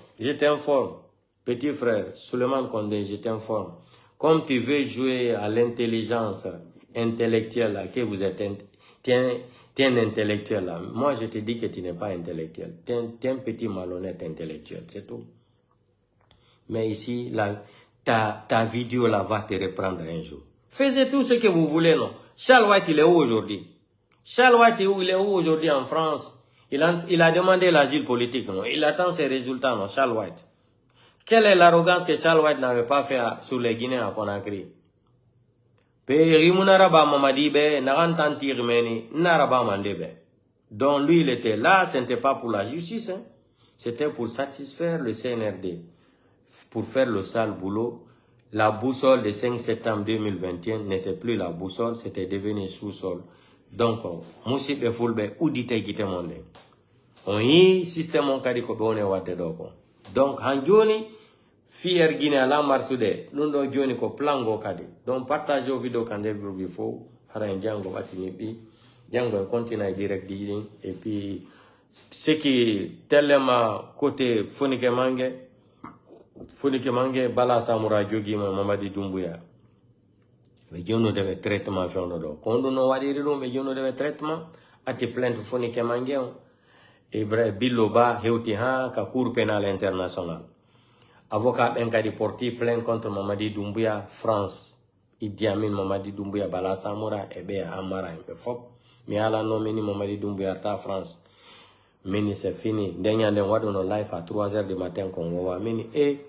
petit frère, Souleymane Condé, je t'informe. Comme tu veux jouer à l'intelligence intellectuelle, là, que vous êtes, tu es un intellectuel, là. Moi, je te dis que tu n'es pas intellectuel. Tu es un petit malhonnête intellectuel, c'est tout. Mais ici, là, ta vidéo là va te reprendre un jour. Faites tout ce que vous voulez, non? Charles White, il est où aujourd'hui? Charles White, il est où aujourd'hui en France? Il a demandé l'asile politique, non? Il attend ses résultats, non? Charles White. Quelle est l'arrogance que Charles White n'avait pas fait sur les Guinéens à Conakry? Donc lui, il était là, ce n'était pas pour la justice, hein? C'était pour satisfaire le CNRD, pour faire le sale boulot. La boussole du 5 septembre 2021 n'était plus la boussole, c'était devenu sous-sol. Donc, Moussi be fulbe ou dite gite monde. On y système on kadi ko bone wate doko. Donc, hanjoni fier Guinée à la marsude, nundo joni ko plango kadi. Donc, partagez au vidéo quand il vous faut. Hara njango watini bi. Django continue direct dealing. Et puis, ce qui tellement côté Fonike Mange, Bala Samura Jogi, Mamadi Doumbouya. Mais Dieu nous devait traitement faire nos dos. Quand nous avons mais Dieu nous devait traitement, à te plaindre Fonike Mange, et bref, Biloba, Heutiha, ka Cour pénale internationale. Avocat Enkadi porté plainte contre Mamadi Doumbouya, France. Idi Amin Mamadi Doumbouya, Bala Samura, et bien Amara, un peu fort. Mais à la nomini Mamadi Doumbouya, France. Mini c'est fini. Dernier de what on live à 3h du matin qu'on voit. Mini et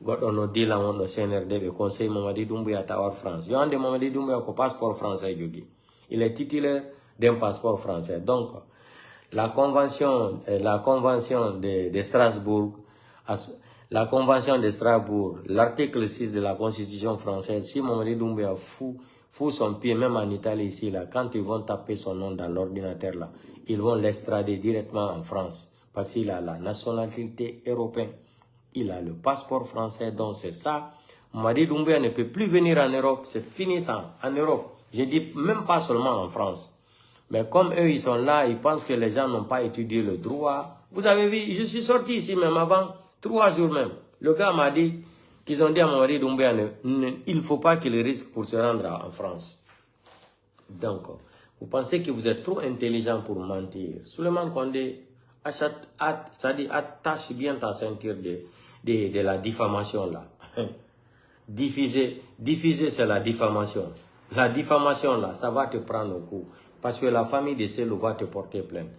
God on dit là on CNRD le conseil Mamadi Doumbouya Tawar France. Il y a un de Mamadi Doumbouya qui passeport français Yogi. Il est titulaire d'un passeport français. Donc la convention de Strasbourg, l'article 6 de la Constitution française, si Mamadi Doumbouya fout son pied même en Italie ici là, quand ils vont taper son nom dans l'ordinateur là, ils vont l'extrader directement en France. Parce qu'il a la nationalité européenne. Il a le passeport français. Donc c'est ça. Mamadi Doumbouya ne peut plus venir en Europe. C'est fini ça. En Europe. Je dis même pas seulement en France. Mais comme eux, ils sont là, ils pensent que les gens n'ont pas étudié le droit. Vous avez vu, je suis sorti ici même avant 3 jours même. Le gars m'a dit qu'ils ont dit à Mamadi Doumbouya, il ne faut pas qu'il risque pour se rendre en France. Donc, vous pensez que vous êtes trop intelligent pour mentir. Souleymane Kondé, attache bien ta ceinture de la diffamation là. Diffuser c'est la diffamation. La diffamation là, ça va te prendre au coup. Parce que la famille de Sello va te porter plainte.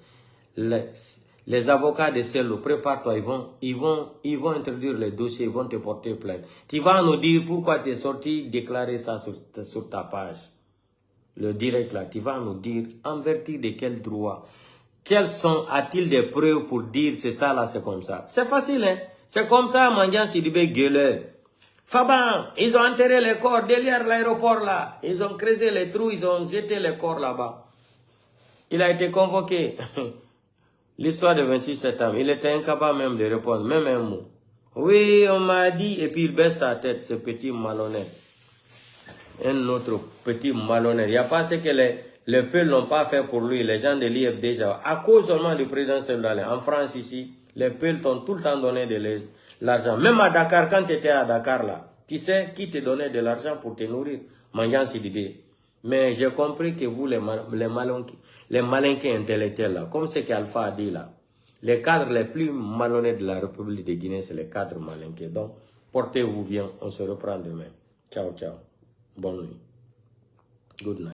Les avocats de Sello, prépare-toi, ils vont introduire les dossiers, ils vont te porter plainte. Tu vas nous dire pourquoi tu es sorti déclarer ça sur ta page. Le direct là, tu vas nous dire en vertu de quel droit, a-t-il des preuves pour dire c'est ça là, c'est comme ça. C'est facile, hein. C'est comme ça, Mandian Sidibé gueulait. Faban, ils ont enterré les corps derrière l'aéroport là. Ils ont creusé les trous, ils ont jeté les corps là-bas. Il a été convoqué. L'histoire de 26 septembre, il était incapable même de répondre, même un mot. Oui, on m'a dit, et puis il baisse sa tête, ce petit malhonnête. Un autre petit malhonnête. Il n'y a pas ce que les peuples n'ont pas fait pour lui, les gens de l'IFDJ. À cause seulement du président Seydou. En France ici, les peuples t'ont tout le temps donné de l'argent. Même à Dakar, quand tu étais à Dakar là, tu sais qui te donnait de l'argent pour te nourrir? Mandian Sidibé. Mais j'ai compris que vous, les malinqués intellectuels là, comme ce qu'Alpha a dit là, les cadres les plus malhonnêtes de la République de Guinée, c'est les cadres malinqués. Donc, portez-vous bien, on se reprend demain. Ciao, ciao. Bonne nuit. Good night.